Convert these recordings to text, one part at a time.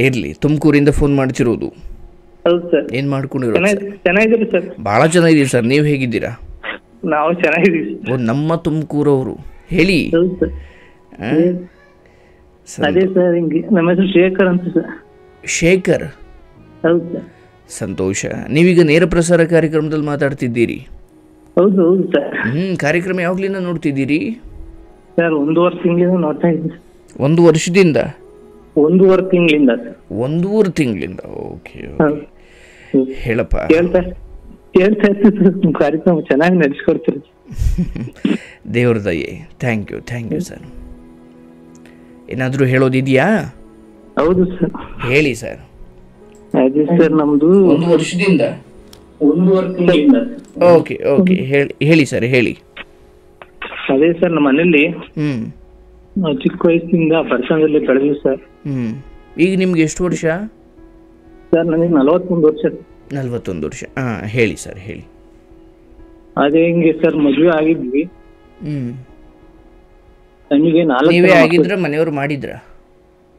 ಇರಲಿ, ತುಮಕೂರಿಂದ ಫೋನ್ ಮಾಡ್ತಿರೋದು. ಹೌದು ಸರ್. ಏನು ಮಾಡ್ಕೊಂಡಿರೋದು? ಚೆನ್ನಾಗಿದ್ದೀರಿ ಸರ್? ಭಾಳ ಚೆನ್ನಾಗಿದ್ದೀರಿ ಸರ್, ನೀವು ಹೇಗಿದ್ದೀರಾ? ನಾವು ಚೆನ್ನಾಗಿದ್ದೀವಿ. ಓ, ನಮ್ಮ ತುಮಕೂರವರು, ಹೇಳಿ. ಹೌದು ಸರ್. ಅದೇ ಸರ್, ಹಿಂಗೆ ನಮ್ಮ ಹೆಸರು ಶೇಖರ್ ಅಂತ ಸರ್. ಶೇಖರ್? ಹೌದು ಸರ್. ಸಂತೋಷ. ನೀವೀಗ ನೇರ ಪ್ರಸಾರ ಕಾರ್ಯಕ್ರಮದಲ್ಲಿ ಮಾತಾಡ್ತಿದ್ದೀರಿ? ಹೌದು ಹೌದು ಸರ್. ಕಾರ್ಯಕ್ರಮ ಯಾವಾಗಲಿಂದ ನೋಡ್ತಿದ್ದೀರಿ ಸರ್? 1.5 ತಿಂಗಳಿಂದ ನೋಡ್ತಾ ಇದ್ದೀನಿ. 1 ವರ್ಷದಿಂದ? 1.5 ತಿಂಗಳಿಂದ ಸರ್. 1.5 ತಿಂಗಳಿಂದ. ಓಕೆ, ಹೇಳಪ್ಪ. ಕೇಳ್ತಾ ಇರ್ತೀವಿ ಸರ್, ನಿಮ್ಮ ಕಾರ್ಯಕ್ರಮ ಚೆನ್ನಾಗಿ ನಡೆಸ್ಕೊಡ್ತೀರಿ. ದೇವ್ರ ದಯೆ. Thank you sir. ಏನಾದರೂ ಹೇಳೋದಿದೆಯಾ? ಹೌದು ಸರ್, ಹೇಳಿ ಸರ್. ಅದೇ ಸರ್, ನಮ್ದು 1 ವರ್ಷದಿಂದ 1.5 ತಿಂಗಳಿಂದ. ಓಕೆ, ಹೇಳಿ ಸರ್, ಹೇಳಿ. ಅದೇ ಸರ್, ನಮ್ಮ ಮನೇಲಿ ನಾವು ಚಿಕ್ಕ ವಯಸ್ಸಿಂದ ಬಡತನದಲ್ಲಿ ಬೆಳೆದ್ವಿ ಸರ್. ಈಗ ನಿಮ್ಗೆ ಎಷ್ಟು ವರ್ಷ? ಸರ್, ನನಗೆ 41 ವರ್ಷ. 41 ವರ್ಷ. ಹೇಳಿ ಸರ್, ಹೇಳಿ. ಅದೇ ಹಿಂಗೆ ಸರ್, ಮದುವೆ ಆಗಿದ್ವಿ. ನನಗೆ 4 ನೀವೇ ಆಗಿದ್ರ ಮನೆಯವ್ರು ಮಾಡಿದ್ರ?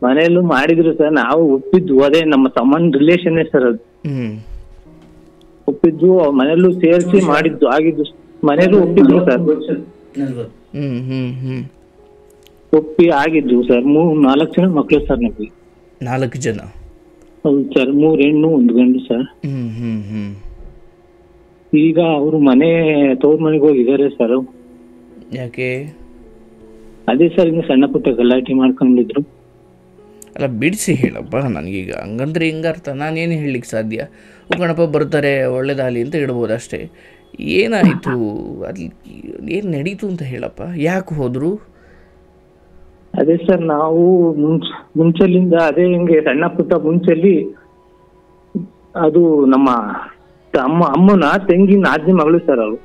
ಮನೆಯಲ್ಲೂ ಮಾಡಿದ್ರು ಸರ್, ನಾವು ಒಪ್ಪಿದ್ವು. ಅದೇ ನಮ್ಮ ತಮ್ಮನ ರಿಲೇಷನ್ ಸರ್, ಅದು ಒಪ್ಪಿದ್ವು. ಮನೆಯಲ್ಲೂ ಸೇರಿಸಿ ಮಾಡಿದ್ದು ಆಗಿದ್ದು. ಮನೆಯಲ್ಲೂ ಒಪ್ಪಿದ್ರು ಸರ್. ಒಪ್ಪಿ ಆಗಿದ್ದು ಸರ್. 4 ಜನ ಮಕ್ಕಳು ಸರ್ ನಮಗೆ. 4 ಜನ? ಹೌದು ಸರ್, 3 ಹೆಣ್ಣು 1 ಗಂಡು ಸರ್. ಈಗ ಅವರು ತವ್ರ ಮನೆಗೆ ಹೋಗಿದ್ದಾರೆ ಸರ್. ಯಾಕೆ? ಅದೇ ಸರ್, ಇನ್ನು ಸಣ್ಣ ಪುಟ್ಟ ಗಲಾಟೆ ಮಾಡ್ಕೊಂಡಿದ್ರು. ಅಲ್ಲ, ಬಿಡಿಸಿ ಹೇಳಪ್ಪ ನನಗೀಗ. ಹಂಗಂದ್ರೆ ಹಿಂಗರ್ಥ ನಾನೇನು ಹೇಳಲಿಕ್ಕೆ ಸಾಧ್ಯ? ಗಣಪ ಬರ್ತಾರೆ, ಒಳ್ಳೇದಾಗಲಿ ಅಂತ ಹೇಳ್ಬೋದು ಅಷ್ಟೇ. ಏನಾಯಿತು ಅಲ್ಲಿ, ಏನು ನಡೀತು ಅಂತ ಹೇಳಪ್ಪ. ಯಾಕೆ ಹೋದ್ರು? ಅದೇ ಸರ್, ನಾವು ಮುಂಚೆಲಿಂದ ಅದೇ ಹಿಂಗೆ ಸಣ್ಣ ಪುಟ್ಟ ಮುಂಚೆಲಿ ಅದು ನಮ್ಮ ಅಮ್ಮನ ತಂಗಿನ ಆದ್ಯ ಮಗಳು ಸರ್. ಅವರು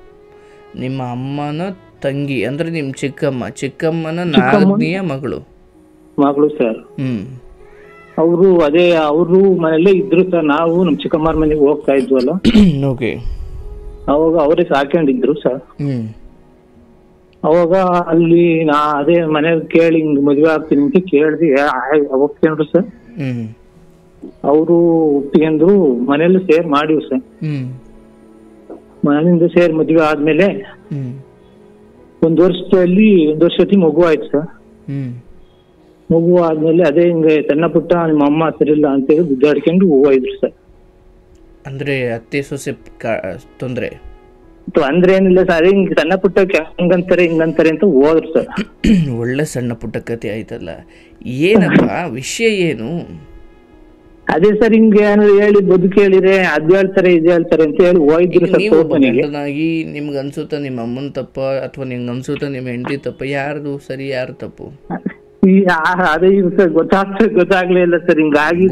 ನಿಮ್ಮ ಅಮ್ಮನ ತಂಗಿ ಅಂದ್ರೆ ನಿಮ್ಮ ಚಿಕ್ಕಮ್ಮನ 4ನೆಯ ಮಗಳು ಸರ್. ಅವರು ಮನೆಯಲ್ಲೇ ಇದ್ರು ಸರ್. ನಾವು ನಮ್ಮ ಚಿಕ್ಕಮ್ಮರ ಮನೆಗೆ ಹೋಗ್ತಾ ಇದ್ವಲ್ಲ, ಓಕೆ, ಅವಾಗ ಅವರೇ ಸಾಕೊಂಡಿದ್ರು ಸರ್. ಅವಾಗ ಅಲ್ಲಿ ಅದೇ ಮನೆಯವ್ರು ಕೇಳಿ ಹಿಂಗ್ ಮದ್ವೆ ಆಗ್ತೀನಿ ಅಂತ ಕೇಳ್ದಿ, ಒಪ್ಕೊಂಡ್ರು ಸರ್. ಅವರು ಒಪ್ಪಿಗೆಂದ್ರು, ಮನೆಯಲ್ಲೂ ಸೇರ್ ಮಾಡಿವ್ ಸರ್. ಮನೆಯಿಂದ ಸೇರ್ ಮದ್ವೆ ಆದ್ಮೇಲೆ 1 ವರ್ಷದಲ್ಲಿ ಮಗು ಆಯ್ತು ಸರ್. ಮಗು ಆದ್ಮೇಲೆ ಅದೇ ಹಿಂಗೆ ಸಣ್ಣ ಪುಟ್ಟ ನಿಮ್ಮ ಅಮ್ಮ ಸರಿಲ್ಲ ಅಂತೇಳಿ ಗುದ್ದಾಡ್ಕೊಂಡು ಹೋಗಿದ್ರು ಸರ್. ಅಂದ್ರೆ ಅತ್ತೆ ಸೊಸೆ ತೊಂದ್ರೆ ಅಂದ್ರೆ ಏನಿಲ್ಲ ಸರ್, ಅದೇ ಹಿಂಗೆ ಸಣ್ಣ ಪುಟ್ಟ ಹಿಂಗಂತಾರೆ ಅಂತ ಹೋದ್ರು ಸರ್. ಒಳ್ಳೆ ಸಣ್ಣ ಪುಟ್ಟ ಕತೆ ಆಯ್ತಲ್ಲ. ಏನಪ್ಪ ವಿಷಯ ಏನು? ಅದೇ ಸರ್, ಹಿಂಗೆ ಏನಾದ್ರು ಹೇಳಿ ಬದುಕು ಹೇಳಿದ್ರೆ ಅದ್ ಹೇಳ್ತಾರೆ ಇದು ಹೇಳ್ತಾರೆ ಅಂತ ಹೇಳಿ ಹೋಗಿದ್ರು ಸರ್. ಗಂಡನಾಗಿ ನಿಮ್ಗೆ ಅನ್ಸುತ್ತ ನಿಮ್ಮ ಅಮ್ಮನ ತಪ್ಪ ಅಥವಾ ನಿಮ್ಗೆ ಅನ್ಸುತ್ತ ನಿಮ್ಮ ಹೆಂಡತಿ ತಪ್ಪ? ಯಾರ್ದು ಸರಿ, ಯಾರು ತಪ್ಪು? ಅದೇ ಸರ್ ಗೊತ್ತಾಗ್ಲೇ ಇಲ್ಲ ಸರ್. ಹಿಂಗಾಗಿ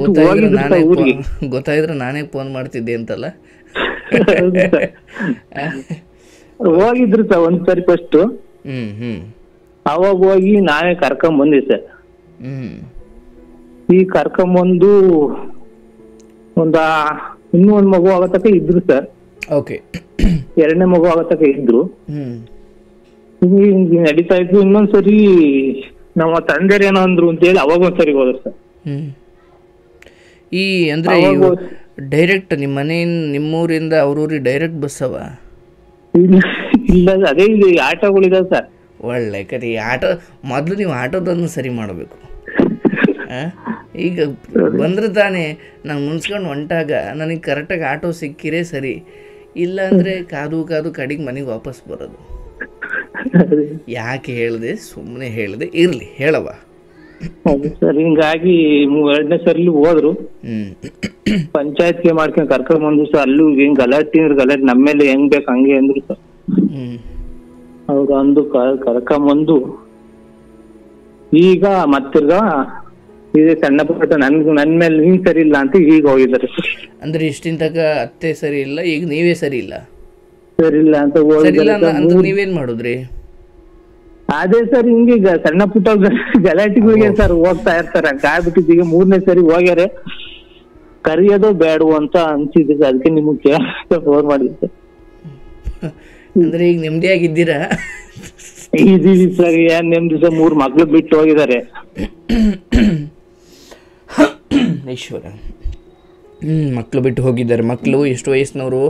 ಗೊತ್ತಾಗಿದ್ರೆ ನಾನೇ ಫೋನ್ ಮಾಡ್ತಿದ್ದೆ ಅಂತಲ್ಲ. ಹೋಗಿದ್ರು ಸರ್ ಒಂದ್ಸರಿ ಫಸ್ಟ್. ಅವಾಗ ಹೋಗಿ ನಾನೇ ಕರ್ಕೊಂಡ್ ಬಂದೆ ಸರ್. ಈ ಕರ್ಕೊಂಬಂದು ಇನ್ನೂ ಒಂದ್ ಮಗು ಆಗತಕ್ಕ ಇದ್ರು ಸರ್. ಓಕೆ, 2ನೇ ಮಗು ಆಗತಕ್ಕ ಇದ್ರು. ನಡೀತಾ ಇದ್ರು. ಇನ್ನೊಂದ್ಸರಿ ನಮ್ಮ ತಂದೆಯರು ಏನೋ ಅಂದ್ರು ಅಂತ ಹೇಳಿ ಅವಾಗ ಒಂದ್ಸರಿ ಹೋದ್ರು ಸರ್. ಈ ಅಂದ್ರೆ ಡೈರೆಕ್ಟ್ ನಿಮ್ಮ ನಿಮ್ಮೂರಿಂದ ಅವ್ರೂರಿಗೆ ಡೈರೆಕ್ಟ್ ಬಸ್ ಅವ? ಇಲ್ಲ, ಅದೇ ಇದು ಆಟೋಗಳಿದಾವೆ ಸರ್. ಒಳ್ಳೆ ಕತೆ. ಮೊದಲು ನೀವು ಆಟೋದನ್ನು ಸರಿ ಮಾಡಬೇಕು. ಈಗ ಬಂದ್ರೆ ತಾನೇ ನಾನು ಮುನ್ಸ್ಕೊಂಡು ಹೊಂಟಾಗ ನನಗೆ ಕರೆಕ್ಟಾಗಿ ಆಟೋ ಸಿಕ್ಕಿರೇ ಸರಿ. ಇಲ್ಲ ಅಂದರೆ ಕಾದು ಕಡೆಗೆ ಮನೆಗೆ ವಾಪಸ್ ಬರೋದು. ಯಾಕೆ ಹೇಳಿದೆ? ಸುಮ್ಮನೆ ಹೇಳಿದೆ. ಇರಲಿ, ಹೇಳವ. ಸರ್, ಹಿಂಗಾಗಿ 2ನೇ ಸರಿ ಹೋದ್ರು. ಪಂಚಾಯತ್ಗೆ ಮಾಡ್ಕೊಂಡು ಕರ್ಕೊಂಡ್ ಬಂದ್ರು ಸರ್. ಅಲ್ಲೂ ಹಿಂಗ್ ಗಲಾಟೆ ನಮ್ಮೇಲೆ ಹೆಂಗ್ ಬೇಕು ಹಂಗೆ ಅಂದ್ರು ಸರ್. ಅವ್ರು ಅಂದು ಕರ್ಕೊಂಬಂದು ಈಗ ಮತ್ತಿರ್ಗ ಇದೆ ಸಣ್ಣ ಪುಟ್ಟ ನನ್ ಮೇಲೆ ನೀನ್ ಸರಿ ಇಲ್ಲ ಅಂತ ಈಗ ಹೋಗಿದ್ದಾರೆ. ಅಂದ್ರೆ ಇಷ್ಟಿನ ತನಕ ಅತ್ತೆ ಸರಿ ಇಲ್ಲ, ಈಗ ನೀವೇ ಸರಿ ಇಲ್ಲ ಅಂತ ಹೋಗಿದ್ದಾರೆ. ನೀವೇನ್ ಮಾಡುದ್ರಿ? ಅದೇ ಸರ್, ಹಿಂಗೆ ಸಣ್ಣ ಪುಟ್ಟ ಗಲಾಟೆಗಳಿಗೆ ಸರ್ ಹೋಗ್ತಾ ಇರ್ತಾರ. ಹಂಗಾಗ್ಬಿಟ್ಟಿದ್ದು. ಈಗ 3ನೇ ಸರಿ ಹೋಗ್ಯಾರೆ. ಕರಿಯೋದು ಬೇಡ ಅಂತ ಅನ್ಸಿದ್ದೆ ಸರ್. ಅದಕ್ಕೆ ನಿಮ್ಗೆ ಕೇಳ ಫೋನ್ ಮಾಡಿದ್ದೆ. ಅಂದ್ರೆ ಈಗ ನೆಮ್ಮದಿಯಾಗಿದ್ದೀರಾ? ಇದೀವಿ ಸರ್. ಏನ್ ನೆಮ್ಮದಿ ಸರ್, 3 ಮಕ್ಳು ಬಿಟ್ಟು ಹೋಗಿದ್ದಾರೆ. ಐಶ್ವರ್ಯ. ಮಕ್ಕಳು ಬಿಟ್ಟು ಹೋಗಿದ್ದಾರೆ. ಮಕ್ಕಳು ಎಷ್ಟು ವಯಸ್ಸಿನವರು?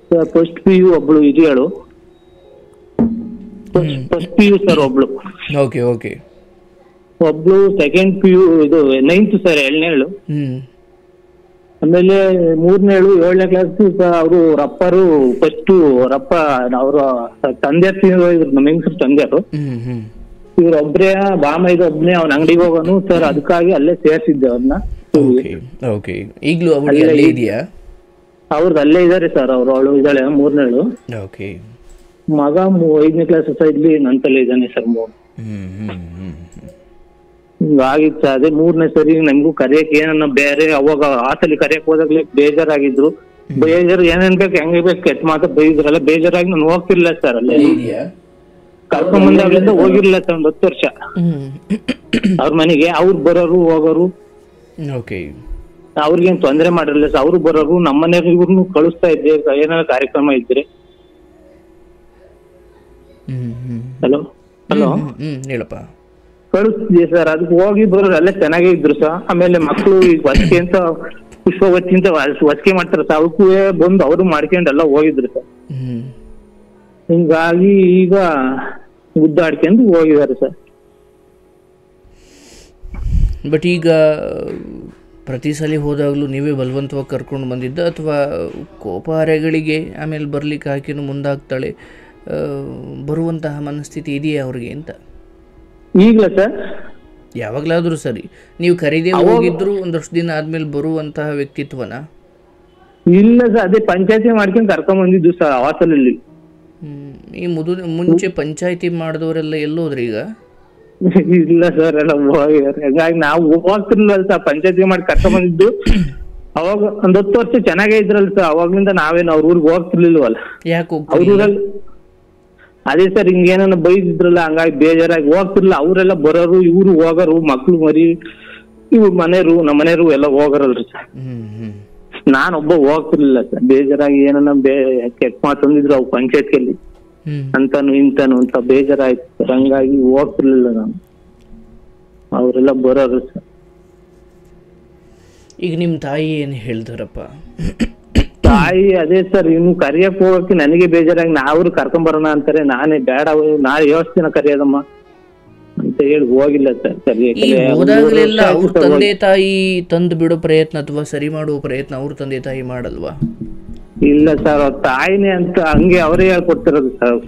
ಸರ್ ಫಸ್ಟ್ PU ಒಬ್ಳು ಇದೆಯಳು, ಫಸ್ಟ್ PU ಸರ್ ಒಬ್ಳು. Okay okay. ಒಬ್ಳು ಸೆಕೆಂಡ್ PU ಇದು 9th ಸರ್, 7ನೇಳು. ಆಮೇಲೆ 3ನೇಳು 7ನೇ ಕ್ಲಾಸ್. ಅವರು ರಪ್ಪರು ಫಸ್ಟ್ ರಪ್ಪ ಅವ್ರ ತಂದೆಯರು ನಮ್ಮ ಹೆಂಗಸರು ತಂದೆಯರು. ಇವ್ರೊಬ್ರೇ ಬಾಮ ಇದು ಒಬ್ನೇ ಅವ್ನ ಅಂಗಡಿಗೆ ಹೋಗೋನು ಸರ್, ಅದಕ್ಕಾಗಿ ಅಲ್ಲೇ ಸೇರ್ಸಿದ್ದೆ ಅವ್ರನ್ನ. ಈಗಲೂ ಇದೆಯಾ? ಅವ್ರದ್ದು ಅಲ್ಲೇ ಇದಾರೆ ಸರ್. ಅವಳು ಇದ್ದಾಳೆ 3ನೇಳು. ಮಗ 5ನೇ ಕ್ಲಾಸ್ ಇಲ್ಲಿ ನಂತಲ್ಲೇ ಇದ್ದಾನೆ ಸರ್. ಹಿಂಗಾಗಿತ್ತು. ಅದೇ 3ನೇ ಸರಿ ನಮ್ಗೂ ಕರಿಯಕ್ ಏನನ್ನ ಬೇರೆ ಅವಾಗ ಆಸಲಿ ಕರಿಯಕ್ ಹೋದಾಗ್ಲೇ ಬೇಜಾರಾಗಿದ್ರು. ಬೇಜಾರು ಏನೇನ್ ಬೇಕು ಹೆಂಗ ಬೇಕು ಕೆಟ್ಟ ಮಾತ್ರ ಬೈದ್ರಲ್ಲ, ಬೇಜಾರಾಗಿ ನಾನು ಹೋಗ್ತಿರ್ಲಿಲ್ಲ ಸರ್. ಅಲ್ಲೇ ಕರ್ಕೊಂಡ್ ಬಂದಾಗ್ಲಿಂದ ಹೋಗಿರ್ಲಿಲ್ಲ ಸರ್ 1 10 ವರ್ಷ ಅವ್ರ ಮನೆಗೆ. ಅವ್ರು ಬರೋರು ಹೋಗೋರು, ಅವ್ರಿಗೇನ್ ತೊಂದ್ರೆ ಮಾಡಿರ್ಲಿಲ್ಲ ಸರ್. ಅವ್ರು ಬರೋರು, ನಮ್ಮ ಮನೆಯವ್ರಿಗೂ ಕಳಿಸ್ತಾ ಇದ್ದೆ ಏನಾರ ಕಾರ್ಯಕ್ರಮ ಇದ್ರೆ. ಹಲೋ ಹೇಳಪ್ಪ. ಕಳಿಸ್ತಿದ್ದೆ ಸರ್. ಅದಕ್ಕೆ ಹೋಗಿ ಬರೋರು ಎಲ್ಲ ಚೆನ್ನಾಗೇ ಇದ್ರು ಸರ್. ಆಮೇಲೆ ಮಕ್ಕಳು ಈಗ ಹೊಸ್ಕೆ ಅಂತ ಪುಷ್ಪವತಿ ಅಂತ ಹೊಸ್ಕೆ ಮಾಡ್ತಾರ ಸರ್, ಅವಕ್ಕೂ ಬಂದು ಅವರು ಮಾಡ್ಕೊಂಡೆಲ್ಲ ಹೋಗಿದ್ರು ಸರ್. ಹಿಂಗಾಗಿ ಈಗ ಗುದ್ದಾಡ್ಕೊಂಡು ಹೋಗಿದ್ದಾರೆ ಸರ್. ಬಟ್ ಈಗ ಪ್ರತಿ ಸಲ ಹೋದಾಗಲೂ ನೀವೇ ಬಲವಂತವಾಗಿ ಕರ್ಕೊಂಡು ಬಂದಿದ್ದ, ಅಥವಾ ಕೋಪಾರೆಗಳಿಗೆ ಆಮೇಲೆ ಬರ್ಲಿಕ್ಕೆ ಹಾಕಿನೂ ಮುಂದಾಗ್ತಾಳೆ ಬರುವಂತಹ ಮನಸ್ಥಿತಿ ಇದೆಯಾ ಅವ್ರಿಗೆ ಅಂತ? ಈಗಲ ಸರ್ ಯಾವಾಗಲಾದರೂ ಸರಿ ನೀವು ಕರೀದೇ ಹೋಗಿದ್ರು ಒಂದಷ್ಟು ದಿನ ಆದ್ಮೇಲೆ ಬರುವಂತಹ ವ್ಯಕ್ತಿತ್ವನ? ಇಲ್ಲ ಸರ್, ಅದೇ ಪಂಚಾಯತಿ ಮಾಡ್ಕೊಂಡು ಕರ್ಕೊಂಡ್ ಬಂದಿದ್ದು ಸರ್ ಹಾಸನಲ್ಲಿ. ಈ ಮುಂಚೆ ಪಂಚಾಯತಿ ಮಾಡಿದವರೆಲ್ಲ ಎಲ್ಲೋದ್ರಿ ಈಗ? ಇಲ್ಲ ಸರ್, ಎಲ್ಲ ಹೋಗಿದ್ದಾರೆ. ಹಾಗಾಗಿ ನಾವು ಹೋಗ್ತಿರ್ಲಿಲ್ಲ ಸರ್, ಪಂಚಾಯತಿ ಮಾಡಿ ಕರ್ಕೊಂಡ್ ಬಂದಿದ್ದು. ಅವಾಗ 1 10 ವರ್ಷ ಚೆನ್ನಾಗೇ ಇದ್ರಲ್ಲ ಸರ್. ಅವಾಗ್ಲಿಂದ ನಾವೇನು ಅವ್ರ ಊರಿಗೆ ಹೋಗ್ತಿರ್ಲಿಲ್ವಲ್ಲ. ಯಾಕೆ ಅವ್ರ ಊರಲ್ಲಿ ಅದೇ ಸರ್ ಹಿಂಗೇನ ಬೈದಿದ್ರಲ್ಲ, ಹಂಗಾಗಿ ಬೇಜಾರಾಗಿ ಹೋಗ್ತಿರ್ಲಿಲ್ಲ. ಅವರೆಲ್ಲ ಬರೋರು, ಇವ್ರು ಹೋಗೋರು, ಮಕ್ಳು ಮರಿ ಇವ್ರ ಮನೆಯವರು ನಮ್ಮ ಮನೆಯವರು ಎಲ್ಲ ಹೋಗರಲ್ರಿ ಸರ್. ನಾನೊಬ್ಬ ಹೋಗ್ತಿರ್ಲಿಲ್ಲ ಸರ್. ಬೇಜಾರಾಗಿ ಏನನ್ನ ಕೆಟ್ಟ ಮಾತಂದಿದ್ರು ಅವು ಪಂಚಾಯತ್ನಲ್ಲಿ ಅಂತಾನು ಇಂತಾನು ಅಂತ ಬೇಜಾರಾಯ್ತು ಸರ್. ಹಂಗಾಗಿ ಹೋಗ್ತಿರ್ಲಿಲ್ಲ ನಾನು. ಅವರೆಲ್ಲ ಬರೋರು ಸರ್. ಈಗ ನಿಮ್ ತಾಯಿ ಏನ್ ಹೇಳ್ತಾರಪ್ಪ? ತಾಯಿ ಅದೇ ಸರ್, ಇನ್ನು ಕರಿಯಕ್ ಹೋಗಕ್ಕೆ ನನಗೆ ಬೇಜಾರಾಗಿ ಅವ್ರು ಕರ್ಕೊಂಡ್ ಬರೋಣ ಅಂತಾರೆ. ನಾನೇ ಬೇಡ, ನಾಳೆ ಯೋಚಿಸ್ತೀನ ಕರಿಯೋದಮ್ಮ ಅಂತ ಹೇಳಿ ಹೋಗಿಲ್ಲ ಸರ್. ಹೋದಾಗಲೆಲ್ಲ ಅವ್ರ ತಂದೆ ತಾಯಿ ತಂದು ಬಿಡೋ ಪ್ರಯತ್ನ ಅಥವಾ ಸರಿ ಮಾಡುವ ಪ್ರಯತ್ನ ಅವ್ರ ತಂದೆ ತಾಯಿ ಮಾಡಲ್ವಾ? ಇಲ್ಲ ಸರ್, ಅವ್ರ ತಾಯಿನೇ ಅಂತ ಹಂಗೆ ಅವರೇ ಹೇಳ್ಕೊಡ್ತಿರೋದು ಸರ್.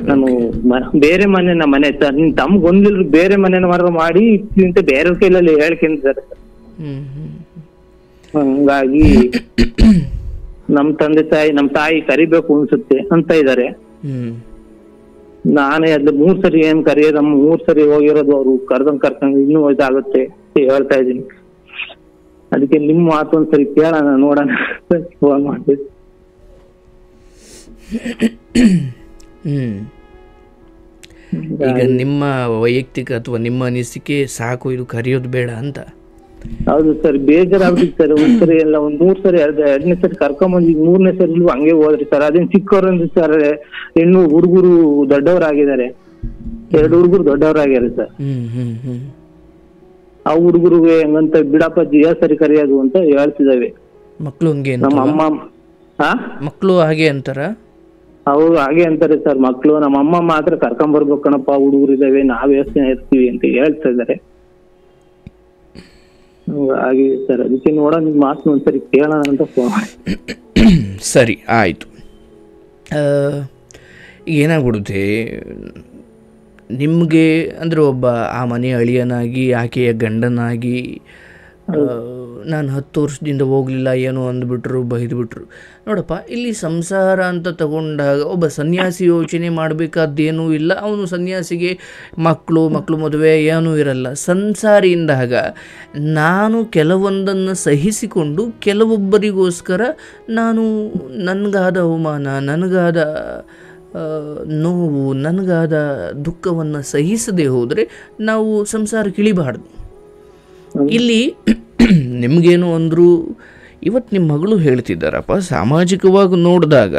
ನಾನು ಬೇರೆ ಮನೆ ನಮ್ಮ ಮನೆ ಸರ್, ನಿನ್ ತಮ್ಗ್ ಒಂದಿಲ್ರು ಬೇರೆ ಮನೆನ ಮಾಡಿ ಅಂತ ಬೇರೆ ಕೈಲಲ್ಲಿ ಹೇಳ್ಕೊಂತಾರೆ ಸರ್. ಹಂಗಾಗಿ ನಮ್ ತಂದೆ ತಾಯಿ ನಮ್ ತಾಯಿ ಕರಿಬೇಕು ಅನ್ಸುತ್ತೆ ಅಂತ ಇದಾರೆ. ನಾನೇ ಅದ್ 3 ಸರಿ ಏನ್ ಕರಿಯೋದಮ್ಮ, 3 ಸರಿ ಹೋಗಿರೋದು. ಅವ್ರು ಕರ್ಕೊಂಡ್ ಇನ್ನೂ ಇದಾಗುತ್ತೆ ಹೇಳ್ತಾ ಇದೀನಿ. ಅದಕ್ಕೆ ನಿಮ್ ಮಾತು ಒಂದ್ಸರಿ ಕೇಳೋಣ ನೋಡೋಣ ಮಾಡ್ತೀವಿ. ಈಗ ನಿಮ್ಮ ವೈಯಕ್ತಿಕ ಅಥವಾ ನಿಮ್ಮ ಅನಿಸಿಕೆ ಸಾಕು, ಇದು ಕರೆಯೋದು ಬೇಡ ಅಂತ? ಹೌದು ಸರ್, ಬೇಜಾರಾಗ್ಬಿಟ್ಟು ಸರ್. ಒಂದ್ಸರಿ ಎಲ್ಲ 3 ಸರಿ 2ನೇ ಸರಿ ಕರ್ಕೊಂಬಂದ್ 3ನೇ ಸರಿ ಹಂಗೆ ಹೋದ್ರಿ ಸರ್. ಅದೇನ್ ಚಿಕ್ಕವ್ರಂದ್ರೆ ಸರ್, ಹೆಣ್ಣು ಹುಡುಗರು ದೊಡ್ಡವರಾಗಿದ್ದಾರೆ. 2 ಹುಡುಗರು ದೊಡ್ಡವರಾಗ್ಯಾರ ಸರ್. ಆ ಹುಡುಗರಿಗೆ ಹೆಂಗಂತ ಬಿಡಪ್ಪಾಜಿ ಸರಿ ಕರೆಯೋದು ಅಂತ ಹೇಳ್ತಿದಾವೆ ಮಕ್ಳು. ಹಂಗೆ ನಮ್ಮ ಅಮ್ಮ ಮಕ್ಳು ಹಾಗೆ ಅಂತಾರ? ಅವ್ರು ಹಾಗೆ ಅಂತಾರೆ ಸರ್ ಮಕ್ಳು. ನಮ್ಮ ಅಮ್ಮ ಮಾತ್ರ ಕರ್ಕೊಂಬರ್ಬೇಕು ಕಣಪ್ಪ, ಹುಡುಗರು ಇದಾವೆ, ನಾವ್ ಯೋಚನೆ ಇರ್ತೀವಿ ಅಂತ ಹೇಳ್ತಾ ಇದಾರೆ. ಹಾಗೆ ಸರ್, ಅದಕ್ಕೆ ನೋಡೋಣ ನಿಮ್ ಮಾತು ಒಂದ್ಸರಿ ಕೇಳೋಣ ಅಂತ ಫೋನ್ ಮಾಡಿ. ಸರಿ ಆಯ್ತು. ಏನಾಗ್ಬಿಡುತ್ತೆ ನಿಮಗೆ ಅಂದರೆ ಒಬ್ಬ ಆ ಮನೆಯ ಅಳಿಯನಾಗಿ ಆಕೆಯ ಗಂಡನಾಗಿ ನಾನು 10 ವರ್ಷದಿಂದ ಹೋಗಲಿಲ್ಲ ಏನೋ ಅಂದ್ಬಿಟ್ರು, ಬೈದ್ಬಿಟ್ರು. ನೋಡಪ್ಪ, ಇಲ್ಲಿ ಸಂಸಾರ ಅಂತ ತಗೊಂಡಾಗ ಒಬ್ಬ ಸನ್ಯಾಸಿ ಯೋಚನೆ ಮಾಡಬೇಕಾದ್ದೇನೂ ಇಲ್ಲ. ಅವನು ಸನ್ಯಾಸಿಗೆ ಮಕ್ಕಳು ಮದುವೆ ಏನೂ ಇರಲ್ಲ. ಸಂಸಾರಿಯಿಂದಾಗ ನಾನು ಕೆಲವೊಂದನ್ನು ಸಹಿಸಿಕೊಂಡು ಕೆಲವೊಬ್ಬರಿಗೋಸ್ಕರ ನಾನು ನನಗಾದ ಅವಮಾನ, ನನಗಾದ ನೋವು, ನನಗಾದ ದುಃಖವನ್ನು ಸಹಿಸದೆ ಹೋದರೆ ನಾವು ಸಂಸಾರಕ್ಕೆ ಇಳಿಬಾರ್ದು. ಇಲ್ಲಿ ನಿಮಗೇನು ಅಂದರೂ ಇವತ್ತು ನಿಮ್ಮ ಮಗಳು ಹೇಳ್ತಿದ್ದಾರಪ್ಪ, ಸಾಮಾಜಿಕವಾಗಿ ನೋಡಿದಾಗ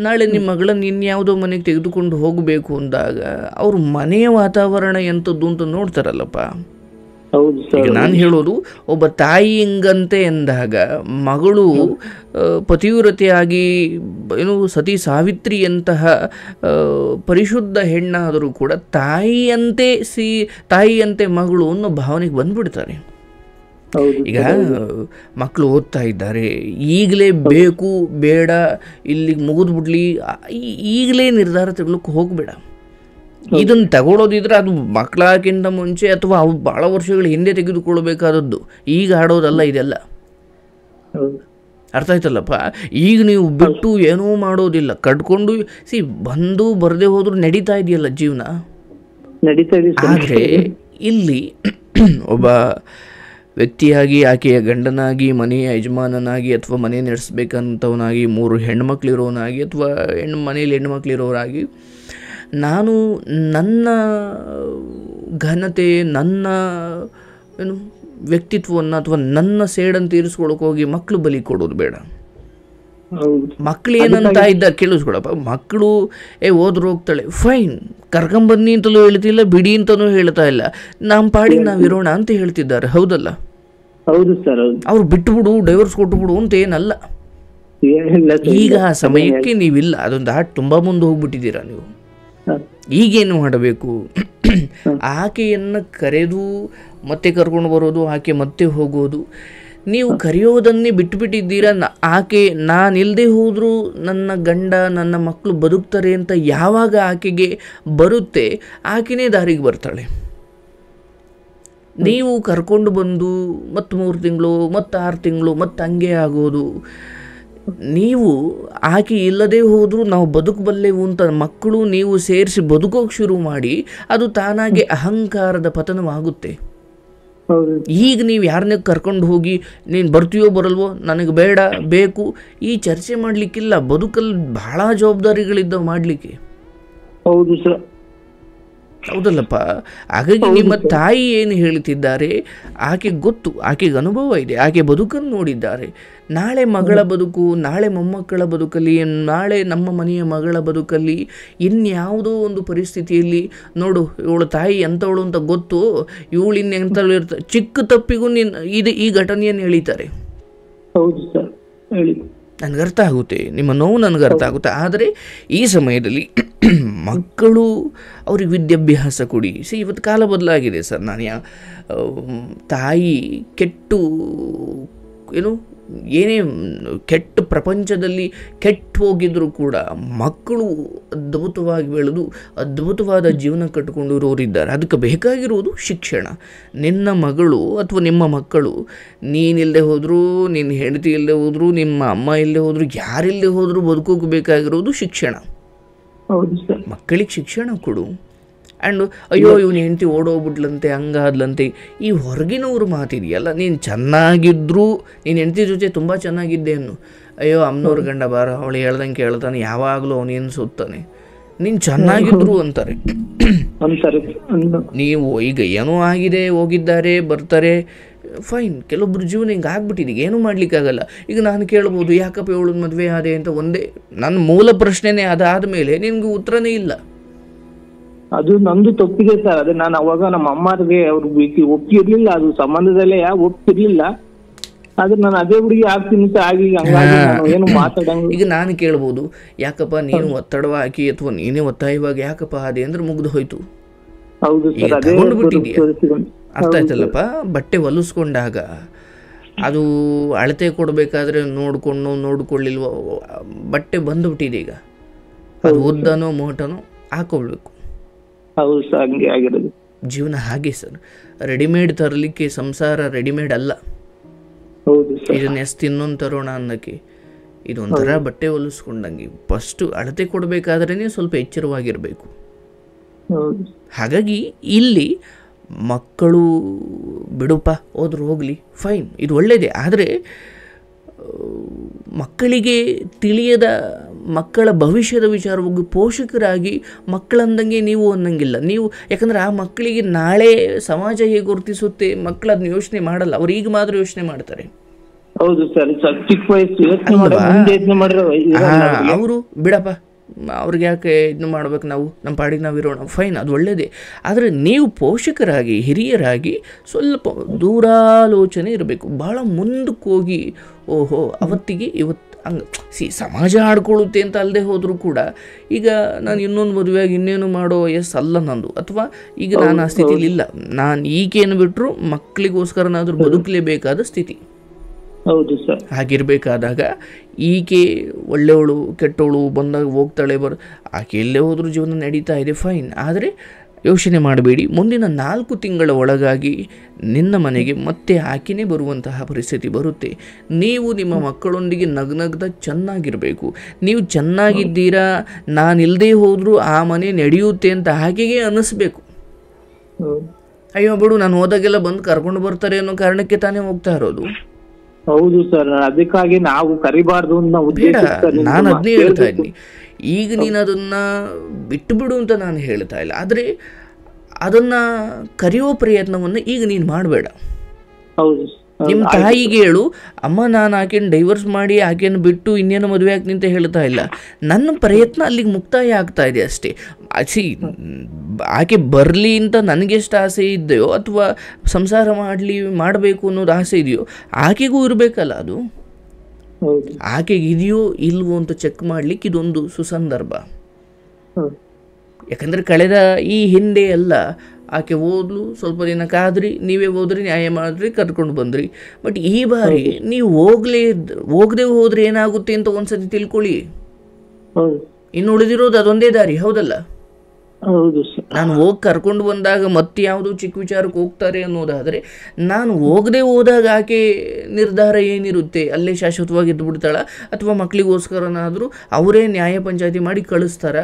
ನಾಳೆ ನಿಮ್ಮ ಮಗಳನ್ನು ಇನ್ಯಾವುದೋ ಮನೆಗೆ ತೆಗೆದುಕೊಂಡು ಹೋಗಬೇಕು ಅಂದಾಗ ಅವ್ರ ಮನೆಯ ವಾತಾವರಣ ಎಂಥದ್ದು ಅಂತ ನೋಡ್ತಾರಲ್ಲಪ್ಪ. ಹೌದು ಈಗ ಸರ್. ನಾನು ಹೇಳೋದು, ಒಬ್ಬ ತಾಯಿ ಹಿಂಗಂತೆ ಎಂದಾಗ ಮಗಳು ಪತಿವ್ರತೆಯಾಗಿ ಏನು ಸತಿ ಸಾವಿತ್ರಿಯಂತಹ ಪರಿಶುದ್ಧ ಹೆಣ್ಣಾದರೂ ಕೂಡ ತಾಯಿಯಂತೆ ಮಗಳು ಅನ್ನೋ ಭಾವನೆಗೆ ಬಂದ್ಬಿಡ್ತಾರೆ. ಹೌದು ಈಗ ಮಕ್ಕಳು ಓದ್ತಾ ಇದ್ದಾರೆ, ಈಗಲೇ ಬೇಕು ಬೇಡ ಇಲ್ಲಿಗೆ ಮುಗಿದ್ಬಿಡ್ಲಿ, ಈಗಲೇ ನಿರ್ಧಾರ ತಗೊಳ್ಳೋಕೆ ಹೋಗಬೇಡ. ಇದನ್ನು ತಗೊಳ್ಳೋದಿದ್ರೆ ಅದು ಮಕ್ಕಳಕ್ಕಿಂತ ಮುಂಚೆ ಅಥವಾ ಅವು ಭಾಳ ವರ್ಷಗಳ ಹಿಂದೆ ತೆಗೆದುಕೊಳ್ಬೇಕಾದದ್ದು, ಈಗ ಆಡೋದಲ್ಲ ಇದೆಲ್ಲ. ಹೌದು ಅರ್ಥ ಆಯ್ತಲ್ಲಪ್ಪ? ಈಗ ನೀವು ಬಿಟ್ಟು ಏನೂ ಮಾಡೋದಿಲ್ಲ, ಕಟ್ಕೊಂಡು ಬಂದು ಬರದೇ ಹೋದ್ರೂ ನಡೀತಾ ಇದೆಯಲ್ಲ ಜೀವನ. ನಡೀತಾ ಇದೆ ಸರ್. ಆದರೆ ಇಲ್ಲಿ ಒಬ್ಬ ವ್ಯಕ್ತಿಯಾಗಿ, ಆಕೆಯ ಗಂಡನಾಗಿ, ಮನೆಯ ಯಜಮಾನನಾಗಿ ಅಥವಾ ಮನೆ ನಡೆಸಬೇಕಂತವನಾಗಿ, 3 ಹೆಣ್ಮಕ್ಳಿರೋನಾಗಿ ಅಥವಾ ಮನೆಯಲ್ಲಿ ಹೆಣ್ಮಕ್ಳಿರೋರಾಗಿ, ನಾನು ನನ್ನ ಘನತೆ, ನನ್ನ ಏನು ವ್ಯಕ್ತಿತ್ವವನ್ನು ಅಥವಾ ನನ್ನ ಸೇಡನ್ನು ತೀರಿಸ್ಕೊಳಕ್ಕೆ ಹೋಗಿ ಮಕ್ಕಳು ಬಲಿ ಕೊಡೋದು ಬೇಡ. ಮಕ್ಕಳು ಏನಂತ ಇದ್ದ ಕೇಳಿಸ್ಕೊಳಪ್ಪ. ಮಕ್ಕಳು ಓದ್ರು ಹೋಗ್ತಾಳೆ, ಫೈನ್, ಕರ್ಕೊಂಬನ್ನಿ ಅಂತಲೂ ಹೇಳ್ತಿಲ್ಲ, ಬಿಡಿ ಅಂತಲೂ ಹೇಳ್ತಾ ಇಲ್ಲ, ನಮ್ಮ ಪಾಡಿಗೆ ನಾವು ಇರೋಣ ಅಂತ ಹೇಳ್ತಿದ್ದಾರೆ. ಹೌದಲ್ಲ? ಹೌದು ಸರ್. ಅವ್ರು ಬಿಟ್ಟುಬಿಡು, ಡೈವರ್ಸ್ ಕೊಟ್ಟುಬಿಡು ಅಂತ ಏನಲ್ಲ. ಈಗ ಆ ಸಮಯಕ್ಕೆ ನೀವಿಲ್ಲ, ಅದೊಂದು ತುಂಬ ಮುಂದೆ ಹೋಗ್ಬಿಟ್ಟಿದ್ದೀರಾ ನೀವು. ಈಗೇನು ಮಾಡಬೇಕು? ಆಕೆಯನ್ನು ಕರೆದು ಮತ್ತೆ ಕರ್ಕೊಂಡು ಬರೋದು, ಆಕೆ ಮತ್ತೆ ಹೋಗೋದು. ನೀವು ಕರೆಯೋದನ್ನೇ ಬಿಟ್ಟುಬಿಟ್ಟಿದ್ದೀರಾ. ಆಕೆ ನಾನಿಲ್ಲದೆ ಹೋದರೂ ನನ್ನ ಗಂಡ ನನ್ನ ಮಕ್ಕಳು ಬದುಕ್ತಾರೆ ಅಂತ ಯಾವಾಗ ಆಕೆಗೆ ಬರುತ್ತೆ, ಆಕೆನೇ ದಾರಿಗೆ ಬರ್ತಾಳೆ. ನೀವು ಕರ್ಕೊಂಡು ಬಂದು ಮತ್ತು 3 ತಿಂಗಳು ಮತ್ತು 6 ತಿಂಗಳು ಮತ್ತು ಹಂಗೆ ಆಗೋದು. ನೀವು ಆಕೆ ಇಲ್ಲದೆ ಹೋದರೂ ನಾವು ಬದುಕಬಲ್ಲೆವು ಅಂತ ಮಕ್ಕಳು ನೀವು ಸೇರಿಸಿ ಬದುಕೋಕೆ ಶುರು ಮಾಡಿ, ಅದು ತಾನಾಗೆ ಅಹಂಕಾರದ ಪತನವಾಗುತ್ತೆ. ಈಗ ನೀವು ಯಾರನ್ನೇ ಕರ್ಕೊಂಡು ಹೋಗಿ ನೀನು ಬರ್ತೀಯೋ ಬರಲ್ವೋ, ನನಗೆ ಬೇಡ ಬೇಕು, ಈ ಚರ್ಚೆ ಮಾಡಲಿಕ್ಕಿಲ್ಲ. ಬದುಕಲ್ಲಿ ಬಹಳ ಜವಾಬ್ದಾರಿಗಳಿದ್ದಾವೆ ಮಾಡಲಿಕ್ಕೆ. ಹೌದು ಸರ್. ಹೌದಲ್ಲಪ್ಪ? ಹಾಗಾಗಿ ನಿಮ್ಮ ತಾಯಿ ಏನು ಹೇಳ್ತಿದ್ದಾರೆ, ಆಕೆಗೆ ಗೊತ್ತು, ಆಕೆಗೆ ಅನುಭವ ಇದೆ, ಆಕೆ ಬದುಕನ್ನು ನೋಡಿದ್ದಾರೆ. ನಾಳೆ ಮಗಳ ಬದುಕು, ನಾಳೆ ಮೊಮ್ಮಕ್ಕಳ ಬದುಕಲ್ಲಿ, ನಾಳೆ ನಮ್ಮ ಮನೆಯ ಮಗಳ ಬದುಕಲ್ಲಿ, ಇನ್ಯಾವುದೋ ಒಂದು ಪರಿಸ್ಥಿತಿಯಲ್ಲಿ ನೋಡು ಇವಳು ತಾಯಿ ಎಂಥವಳು ಅಂತ ಗೊತ್ತು, ಇವಳು ಇನ್ನೆಂಥವಳು ಇರ್ತಾರೆ, ಚಿಕ್ಕ ತಪ್ಪಿಗೂ ಈ ಘಟನೆಯನ್ನು ಎಳಿತಾರೆ. ಹೌದು ಸರ್, ಹೇಳಿ. ನನಗರ್ಥ ಆಗುತ್ತೆ, ನಿಮ್ಮ ನೋವು ನನಗರ್ಥ ಆಗುತ್ತೆ. ಆದರೆ ಈ ಸಮಯದಲ್ಲಿ ಮಕ್ಕಳು ಅವ್ರಿಗೆ ವಿದ್ಯಾಭ್ಯಾಸ ಕೊಡಿ. ಇವತ್ತು ಕಾಲ ಬದಲಾಗಿದೆ ಸರ್. ನಾನು ತಾಯಿ ಏನೇ ಕೆಟ್ಟ ಪ್ರಪಂಚದಲ್ಲಿ ಕೆಟ್ಟು ಹೋಗಿದ್ರು ಕೂಡ ಮಕ್ಕಳು ಅದ್ಭುತವಾಗಿ ಬೆಳೆದು ಅದ್ಭುತವಾದ ಜೀವನ ಕಟ್ಟಿಕೊಂಡು ಇರೋರಿದ್ದಾರೆ. ಅದಕ್ಕೆ ಬೇಕಾಗಿರುವುದು ಶಿಕ್ಷಣ. ನಿನ್ನ ಮಗಳು ಅಥವಾ ನಿಮ್ಮ ಮಕ್ಕಳು ನೀನಿಲ್ಲದೆ ಹೋದರೂ, ನಿನ್ನ ಹೆಂಡತಿ ಇಲ್ಲದೆ ಹೋದರೂ, ನಿಮ್ಮ ಅಮ್ಮ ಇಲ್ಲದೆ ಹೋದರೂ, ಯಾರಿಲ್ಲದೆ ಹೋದರೂ ಬದುಕೋಕೆ ಬೇಕಾಗಿರೋದು ಶಿಕ್ಷಣ. ಮಕ್ಕಳಿಗೆ ಶಿಕ್ಷಣ ಕೊಡು. ಆ್ಯಂಡ್ ಅಯ್ಯೋ ಇವನು ಹೆಂಡತಿ ಓಡೋಗ್ಬಿಟ್ಲಂತೆ, ಹಂಗಾದ್ಲಂತೆ, ಈ ಹೊರಗಿನವ್ರು ಮಾತಿದೆಯಲ್ಲ. ನೀನು ಚೆನ್ನಾಗಿದ್ದರೂ, ನೀನು ಹೆಂಡತಿ ಜೊತೆ ತುಂಬ ಚೆನ್ನಾಗಿದ್ದೆ ಅನ್ನು, ಅಯ್ಯೋ ಅಮ್ಮನವ್ರ ಗಂಡ ಬಾರ, ಅವಳು ಹೇಳ್ದಂಗೆ ಕೇಳ್ತಾನೆ, ಯಾವಾಗಲೂ ಅವನೇನು ಸುತ್ತಾನೆ, ನೀನು ಚೆನ್ನಾಗಿದ್ರು ಅಂತಾರೆ. ನೀವು ಈಗ ಏನೋ ಆಗಿದೆ, ಹೋಗಿದ್ದಾರೆ, ಬರ್ತಾರೆ, ಫೈನ್. ಕೆಲವೊಬ್ರು ಜೀವನ ಹಿಂಗೆ ಆಗ್ಬಿಟ್ಟಿದೆ, ಏನೂ ಮಾಡ್ಲಿಕ್ಕಾಗಲ್ಲ. ಈಗ ನಾನು ಕೇಳ್ಬೋದು, ಯಾಕಪ್ಪ ಇವಳು ಮದುವೆ ಆದೆ ಅಂತ. ಒಂದೇ ನನ್ನ ಮೂಲ ಪ್ರಶ್ನೆನೇ ಅದಾದ ಮೇಲೆ ನಿಮ್ಗೆ ಉತ್ತರನೇ ಇಲ್ಲ. ಅದು ನಂದು ತಪ್ಪಿಗೆ ಸರ್. ಅದೇ ನಾನು ಅವಾಗ ನಮ್ಮ ಅಮ್ಮರಿಗೆ ಅವ್ರು ಒಪ್ಪಿರ್ಲಿಲ್ಲ, ಅದು ಸಂಬಂಧದಲ್ಲೇ ಒಪ್ಪಿರ್ಲಿಲ್ಲ. ಆದ್ರೆ ನಾನು ಅದೇ ಹುಡುಗಿ ಆಗ್ತೀನಿ ಅಂತ ಆಗಿ ಏನು ಮಾತಾಡಂಗ. ಈಗ ನಾನು ಕೇಳ್ಬೋದು, ಯಾಕಪ್ಪ ನೀನು ಒತ್ತಡವ ಹಾಕಿ ಅಥವಾ ನೀನೇ ಒತ್ತಾಯವಾಗಿ ಯಾಕಪ್ಪ ಅದೇ ಅಂದ್ರೆ ಮುಗ್ದು ಹೋಯ್ತು. ಹೌದು ಸರ್, ಅರ್ಥ ಆಯ್ತಲ್ಲಪ್ಪ? ಬಟ್ಟೆ ಹೊಲಿಸ್ಕೊಂಡಾಗ ಅದು ಅಳತೆ ಕೊಡಬೇಕಾದ್ರೆ ನೋಡ್ಕೊಳ್ಳಿಲ್ವ, ಬಟ್ಟೆ ಬಂದುಬಿಟ್ಟಿದೆ. ಈಗ ಅದು ಉದ್ದನೋ ಮೋಟನೋ ಹಾಕೊಳ್ಬೇಕು. ಹೌದು ಸರ್, ಹಂಗೆ ಆಗಿರೋದು ಜೀವನ. ಹಾಗೆ ಸರ್, ರೆಡಿಮೇಡ್ ತರಲಿಕ್ಕೆ ಸಂಸಾರ ರೆಡಿಮೇಡ್ ಅಲ್ಲ. ಇದನ್ನ ಇನ್ನೊಂದು ತರೋಣ ಅನ್ನಕ್ಕೆ ಇದೊಂಥರ ಬಟ್ಟೆ ಹೊಲಿಸ್ಕೊಂಡಂಗೆ. ಫಸ್ಟು ಅಳತೆ ಕೊಡಬೇಕಾದ್ರೇ ಸ್ವಲ್ಪ ಎಚ್ಚರವಾಗಿರಬೇಕು. ಹಾಗಾಗಿ ಇಲ್ಲಿ ಮಕ್ಕಳು ಬಿಡುಪ, ಹೋದ್ರು ಹೋಗಲಿ, ಫೈನ್, ಇದು ಒಳ್ಳೆಯದೇ. ಆದರೆ ಮಕ್ಕಳಿಗೆ ತಿಳಿಯದ ಮಕ್ಕಳ ಭವಿಷ್ಯದ ವಿಚಾರವಾಗಿ ಪೋಷಕರಾಗಿ ಮಕ್ಕಳಂದಂಗೆ ನೀವು ಅನ್ನಂಗಿಲ್ಲ ನೀವು. ಯಾಕಂದರೆ ಆ ಮಕ್ಕಳಿಗೆ ನಾಳೆ ಸಮಾಜ ಹೇಗೆ ಗುರುತಿಸುತ್ತೆ, ಮಕ್ಕಳು ಅದನ್ನ ಯೋಚನೆ ಮಾಡಲ್ಲ. ಅವ್ರು ಈಗ ಮಾತ್ರ ಯೋಚನೆ ಮಾಡ್ತಾರೆ. ಹೌದು ಸರ್, ಚಿಕ್ಕ ವಯಸ್ಸು ಅವರು ಬಿಡಪ್ಪ ಅವ್ರಿಗೆ ಯಾಕೆ ಇದನ್ನು ಮಾಡ್ಬೇಕು, ನಾವು ನಮ್ಮ ಪಾಡಿಗೆ ನಾವು ಇರೋಣ, ಫೈನ್, ಅದು ಒಳ್ಳೆಯದೇ. ಆದರೆ ನೀವು ಪೋಷಕರಾಗಿ ಹಿರಿಯರಾಗಿ ಸ್ವಲ್ಪ ದೂರಾಲೋಚನೆ ಇರಬೇಕು. ಭಾಳ ಮುಂದಕ್ಕೆ ಹೋಗಿ ಓಹೋ ಅವತ್ತಿಗೆ ಇವತ್ತು ಹಂಗೆ ಸಮಾಜ ಆಡ್ಕೊಳ್ಳುತ್ತೆ ಅಂತ ಅಲ್ಲದೆ ಹೋದರೂ ಕೂಡ ಈಗ ನಾನು ಇನ್ನೊಂದು ಮದುವೆಯಾಗಿ ಇನ್ನೇನು ಮಾಡೋ ಅಲ್ಲ ನಂದು, ಅಥವಾ ಈಗ ನಾನು ಆ ಸ್ಥಿತಿಲಿ ಇಲ್ಲ, ನಾನು ಈಗೇನು ಬಿಟ್ಟರು ಮಕ್ಕಳಿಗೋಸ್ಕರನಾದರೂ ಬದುಕಲೇಬೇಕಾದ ಸ್ಥಿತಿ. ಹೌದು ಸರ್. ಹಾಗಿರಬೇಕಾದಾಗ ಈಕೆ ಒಳ್ಳೆಯವಳು ಕೆಟ್ಟವಳು ಬಂದಾಗ ಹೋಗ್ತಾಳೆ ಆಕೆ ಎಲ್ಲೇ ಹೋದರೂ ಜೀವನ ನಡೀತಾ ಇದೆ, ಫೈನ್. ಆದರೆ ಯೋಚನೆ ಮಾಡಬೇಡಿ, ಮುಂದಿನ 4 ತಿಂಗಳ ಒಳಗಾಗಿ ನಿನ್ನ ಮನೆಗೆ ಮತ್ತೆ ಆಕೆನೇ ಬರುವಂತಹ ಪರಿಸ್ಥಿತಿ ಬರುತ್ತೆ. ನೀವು ನಿಮ್ಮ ಮಕ್ಕಳೊಂದಿಗೆ ನಗ್ನಗ್ದ ಚೆನ್ನಾಗಿರಬೇಕು. ನೀವು ಚೆನ್ನಾಗಿದ್ದೀರಾ, ನಾನಿಲ್ಲದೆ ಹೋದರೂ ಆ ಮನೆ ನಡೆಯುತ್ತೆ ಅಂತ ಆಕೆಗೆ ಅನ್ನಿಸ್ಬೇಕು. ಅಯ್ಯೋ ಬಿಡು, ನಾನು ಹೋದಾಗೆಲ್ಲ ಬಂದು ಕರ್ಕೊಂಡು ಬರ್ತಾರೆ ಅನ್ನೋ ಕಾರಣಕ್ಕೆ ತಾನೇ ಹೋಗ್ತಾ ಇರೋದು. ಹೌದು ಸರ್, ಅದಕ್ಕಾಗಿ ನಾವು ಕರಿಬಾರ್ದು ಬೇಡ, ನಾನು ಅದನ್ನೇ ಹೇಳ್ತಾ ಇದ್ದೀನಿ. ಈಗ ನೀನು ಅದನ್ನು ಬಿಟ್ಟು ಬಿಡು ಅಂತ ನಾನು ಹೇಳ್ತಾ ಇಲ್ಲ, ಆದರೆ ಅದನ್ನು ಕರೆಯೋ ಪ್ರಯತ್ನವನ್ನು ಈಗ ನೀನು ಮಾಡಬೇಡ. ಹೌದು, ನಿಮ್ಮ ತಾಯಿಗೆ ಹೇಳು, ಅಮ್ಮ ನಾನು ಆಕೆಯನ್ನು ಡೈವರ್ಸ್ ಮಾಡಿ ಆಕೆಯನ್ನು ಬಿಟ್ಟು ಇನ್ನೇನು ಮದುವೆ ಆಗ್ತೀನಿ ಅಂತ ಹೇಳ್ತಾ ಇಲ್ಲ, ನನ್ನ ಪ್ರಯತ್ನ ಅಲ್ಲಿಗೆ ಮುಕ್ತಾಯ ಆಗ್ತಾ ಇದೆ ಅಷ್ಟೇ. ಆಕೆ ಬರಲಿ ಅಂತ ನನಗೆಷ್ಟು ಆಸೆ ಇದೆಯೋ ಅಥವಾ ಸಂಸಾರ ಮಾಡಬೇಕು ಅನ್ನೋದು ಆಸೆ ಇದೆಯೋ ಆಕೆಗೂ ಇರಬೇಕಲ್ಲ ಅದು. ಆಕೆಗೆ ಇದೆಯೋ ಇಲ್ವೋ ಅಂತ ಚೆಕ್ ಮಾಡಲಿಕ್ಕೆ ಇದೊಂದು ಸುಸಂದರ್ಭ. ಯಾಕಂದರೆ ಕಳೆದ ಈ ಹಿಂದೆ ಎಲ್ಲ ಆಕೆ ಓದ್ಲು, ಸ್ವಲ್ಪ ದಿನ ಕಾದ್ರಿ, ನೀವೇ ಹೋದ್ರಿ, ನ್ಯಾಯ ಮಾಡಿದ್ರಿ, ಕರ್ಕೊಂಡು ಬಂದ್ರಿ. ಬಟ್ ಈ ಬಾರಿ ನೀವು ಹೋಗದೆ ಹೋದ್ರೆ ಏನಾಗುತ್ತೆ ಅಂತ ಒಂದ್ಸತಿ ತಿಳ್ಕೊಳ್ಳಿ. ಇನ್ನು ಉಳಿದಿರೋದು ಅದೊಂದೇ ದಾರಿ, ಹೌದಲ್ಲ? ನಾನು ಹೋಗಿ ಕರ್ಕೊಂಡು ಬಂದಾಗ ಮತ್ತೆ ಯಾವುದೋ ಚಿಕ್ಕ ವಿಚಾರಕ್ಕೆ ಹೋಗ್ತಾರೆ ಅನ್ನೋದಾದರೆ, ನಾನು ಹೋಗದೆ ಹೋದಾಗ ಆಕೆ ನಿರ್ಧಾರ ಏನಿರುತ್ತೆ, ಅಲ್ಲೇ ಶಾಶ್ವತವಾಗಿ ಇದ್ದು ಬಿಡ್ತಾಳ ಅಥವಾ ಮಕ್ಕಳಿಗೋಸ್ಕರನಾದರೂ ಅವರೇ ನ್ಯಾಯ ಪಂಚಾಯತಿ ಮಾಡಿ ಕಳಿಸ್ತಾರ,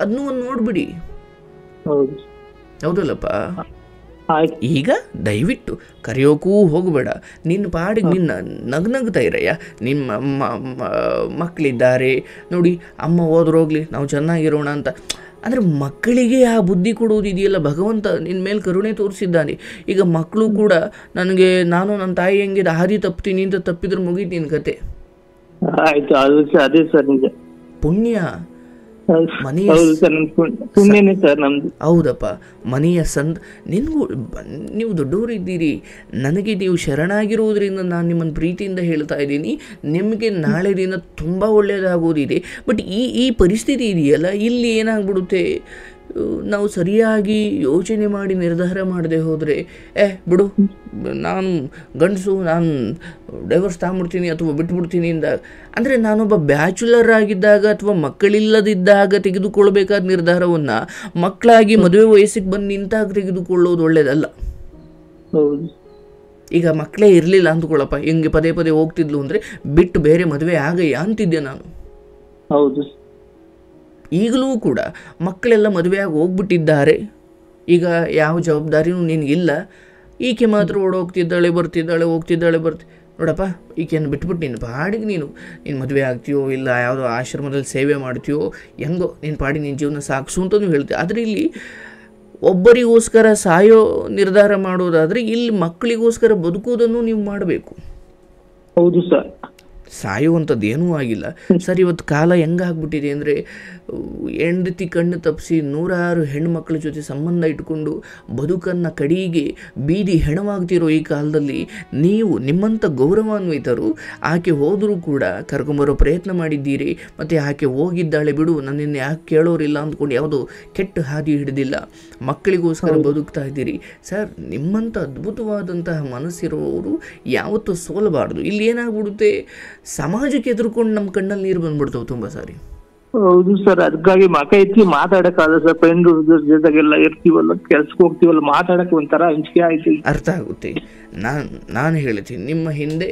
ಅದನ್ನೂ ಒಂದು ನೋಡ್ಬಿಡಿ. ಹೌದಲ್ಲಪ್ಪ? ಈಗ ದಯವಿಟ್ಟು ಕರೆಯೋಕ್ಕೂ ಹೋಗಬೇಡ, ನಿನ್ನ ಪಾಡಿಗೆ ನಿನ್ನ ನಗ್ನಗ್ತಾ ಇರಯ್ಯ. ನಿಮ್ಮ ಮಕ್ಕಳಿದ್ದಾರೆ ನೋಡಿ, ಅಮ್ಮ ಹೋದ್ರೋಗ್ಲಿ, ನಾವು ಚೆನ್ನಾಗಿರೋಣ ಅಂತ. ಅಂದರೆ ಮಕ್ಕಳಿಗೆ ಆ ಬುದ್ಧಿ ಕೊಡೋದಿದೆಯಲ್ಲ, ಭಗವಂತ ನಿನ್ನ ಮೇಲೆ ಕರುಣೆ ತೋರಿಸಿದ್ದಾನೆ. ಈಗ ಮಕ್ಕಳು ಕೂಡ ನಾನು ನನ್ನ ತಾಯಿ ಹೆಂಗಿದೆ ಹಾದಿ ತಪ್ತೀನಿ ಅಂತ ತಪ್ಪಿದ್ರೆ ಮುಗೀತು ನಿನ್ನ ಕತೆ. ಪುಣ್ಯ ಹೌದಪ್ಪ, ಮನೆಯ ನೀವು ದೊಡ್ಡವರಿದ್ದೀರಿ, ನನಗೆ ನೀವು ಶರಣಾಗಿರುವುದರಿಂದ ನಾನು ನಿಮ್ಮನ್ನು ಪ್ರೀತಿಯಿಂದ ಹೇಳ್ತಾ ಇದ್ದೀನಿ, ನಿಮಗೆ ನಾಳೆ ದಿನ ತುಂಬ ಒಳ್ಳೆಯದಾಗೋದಿದೆ. ಬಟ್ ಈ ಪರಿಸ್ಥಿತಿ ಇದೆಯಲ್ಲ, ಇಲ್ಲಿ ಏನಾಗ್ಬಿಡುತ್ತೆ, ನಾವು ಸರಿಯಾಗಿ ಯೋಚನೆ ಮಾಡಿ ನಿರ್ಧಾರ ಮಾಡದೆ ಹೋದರೆ ಬಿಡು ನಾನು ಗಂಡಸು, ನಾನು ಡೈವರ್ಸ್ ತಗೊಂಡ್ಬಿಡ್ತೀನಿ ಅಥವಾ ಬಿಟ್ಬಿಡ್ತೀನಿ ಅಂದರೆ ನಾನೊಬ್ಬ ಬ್ಯಾಚುಲರ್ ಆಗಿದ್ದಾಗ ಅಥವಾ ಮಕ್ಕಳಿಲ್ಲದಿದ್ದಾಗ ತೆಗೆದುಕೊಳ್ಬೇಕಾದ ನಿರ್ಧಾರವನ್ನು ಮಕ್ಕಳಾಗಿ ಮದುವೆ ವಯಸ್ಸಿಗೆ ಬಂದು ನಿಂತಾಗ ತೆಗೆದುಕೊಳ್ಳೋದು ಒಳ್ಳೆಯದಲ್ಲ. ಈಗ ಮಕ್ಕಳೇ ಇರಲಿಲ್ಲ ಅಂದ್ಕೊಳ್ಳಪ್ಪ, ಹೆಂಗೆ ಪದೇ ಪದೇ ಹೋಗ್ತಿದ್ಲು ಅಂದರೆ ಬಿಟ್ಟು ಬೇರೆ ಮದುವೆ ಆಗಯ್ಯ ಅಂತಿದ್ದೆ ನಾನು. ಹೌದು, ಈಗಲೂ ಕೂಡ ಮಕ್ಕಳೆಲ್ಲ ಮದುವೆಯಾಗಿ ಹೋಗ್ಬಿಟ್ಟಿದ್ದಾರೆ, ಈಗ ಯಾವ ಜವಾಬ್ದಾರಿನೂ ನಿನಗಿಲ್ಲ. ಈಕೆ ಮಾತ್ರ ಓಡೋಗ್ತಿದ್ದಾಳೆ, ಬರ್ತಿದ್ದಾಳೆ, ಹೋಗ್ತಿದ್ದಾಳೆ, ನೋಡಪ್ಪ, ಈಕೆಯನ್ನು ಬಿಟ್ಬಿಟ್ಟು ನಿನ್ನ ಪಾಡಿಗೆ ನೀನು ಮದುವೆ ಆಗ್ತೀಯೋ ಇಲ್ಲ ಯಾವುದೋ ಆಶ್ರಮದಲ್ಲಿ ಸೇವೆ ಮಾಡ್ತೀಯೋ, ಹೆಂಗೋ ನಿನ್ನ ಪಾಡಿಗೆ ನಿನ್ನ ಜೀವನ ಸಾಗಿಸು ಅಂತ ನೀವು ಹೇಳ್ತೀವಿ. ಆದರೆ ಇಲ್ಲಿ ಒಬ್ಬರಿಗೋಸ್ಕರ ಸಾಯೋ ನಿರ್ಧಾರ ಮಾಡೋದಾದರೆ ಇಲ್ಲಿ ಮಕ್ಕಳಿಗೋಸ್ಕರ ಬದುಕೋದನ್ನು ನೀವು ಮಾಡಬೇಕು. ಹೌದು ಸರ್, ಸಾಯುವಂಥದ್ದು ಏನೂ ಆಗಿಲ್ಲ ಸರ್. ಇವತ್ತು ಕಾಲ ಹೆಂಗಾಗ್ಬಿಟ್ಟಿದೆ ಅಂದರೆ, ಹೆಂಡತಿ ಕಣ್ಣು ತಪ್ಪಿಸಿ 100 ಹೆಣ್ಮಕ್ಳ ಜೊತೆ ಸಂಬಂಧ ಇಟ್ಕೊಂಡು ಬದುಕನ್ನು ಕಡೆಗೆ ಬೀದಿ ಹೆಣವಾಗ್ತಿರೋ ಈ ಕಾಲದಲ್ಲಿ ನೀವು ನಿಮ್ಮಂಥ ಗೌರವಾನ್ವಿತರು ಆಕೆ ಹೋದರೂ ಕೂಡ ಕರ್ಕೊಂಬರೋ ಪ್ರಯತ್ನ ಮಾಡಿದ್ದೀರಿ. ಮತ್ತು ಆಕೆ ಹೋಗಿದ್ದಾಳೆ ಬಿಡು, ನನ್ನನ್ನು ಯಾಕೆ ಕೇಳೋರಿಲ್ಲ ಅಂದ್ಕೊಂಡು ಯಾವುದೋ ಕೆಟ್ಟ ಹಾದಿ ಹಿಡಿದಿಲ್ಲ, ಮಕ್ಕಳಿಗೋಸ್ಕರ ಬದುಕ್ತಾ ಇದ್ದೀರಿ ಸರ್. ನಿಮ್ಮಂಥ ಅದ್ಭುತವಾದಂತಹ ಮನಸ್ಸಿರೋರು ಯಾವತ್ತೂ ಸೋಲಬಾರ್ದು. ಇಲ್ಲಿ ಏನಾಗ್ಬಿಡುತ್ತೆ, ಸಮಾಜಕ್ಕೆ ಎದುರ್ಕೊಂಡು ನಮ್ಮ ಕಣ್ಣಲ್ಲಿ ನೀರು ಬಂದ್ಬಿಡ್ತಾವೆ ತುಂಬ ಸಾರಿ. ಹೌದು ಸರ್, ಅದಕ್ಕಾಗಿ ಮಕ ಎತ್ತಿ ಮಾತಾಡಕ್ಕಾಗಲ್ಲ ಸರ್. ಫ್ರೆಂಡ್ ಜೊತೆಗೆಲ್ಲ ಇರ್ತೀವಲ್ಲ, ಕೆಲ್ಸಕ್ಕೆ ಹೋಗ್ತೀವಲ್ಲ, ಮಾತಾಡಕ್ಕೆ ಒಂಥರ ಅಂಜಿಕೆ ಆಯ್ತು. ಅರ್ಥ ಆಗುತ್ತೆ. ನಾನು ಹೇಳ್ತೀನಿ, ನಿಮ್ಮ ಹಿಂದೆ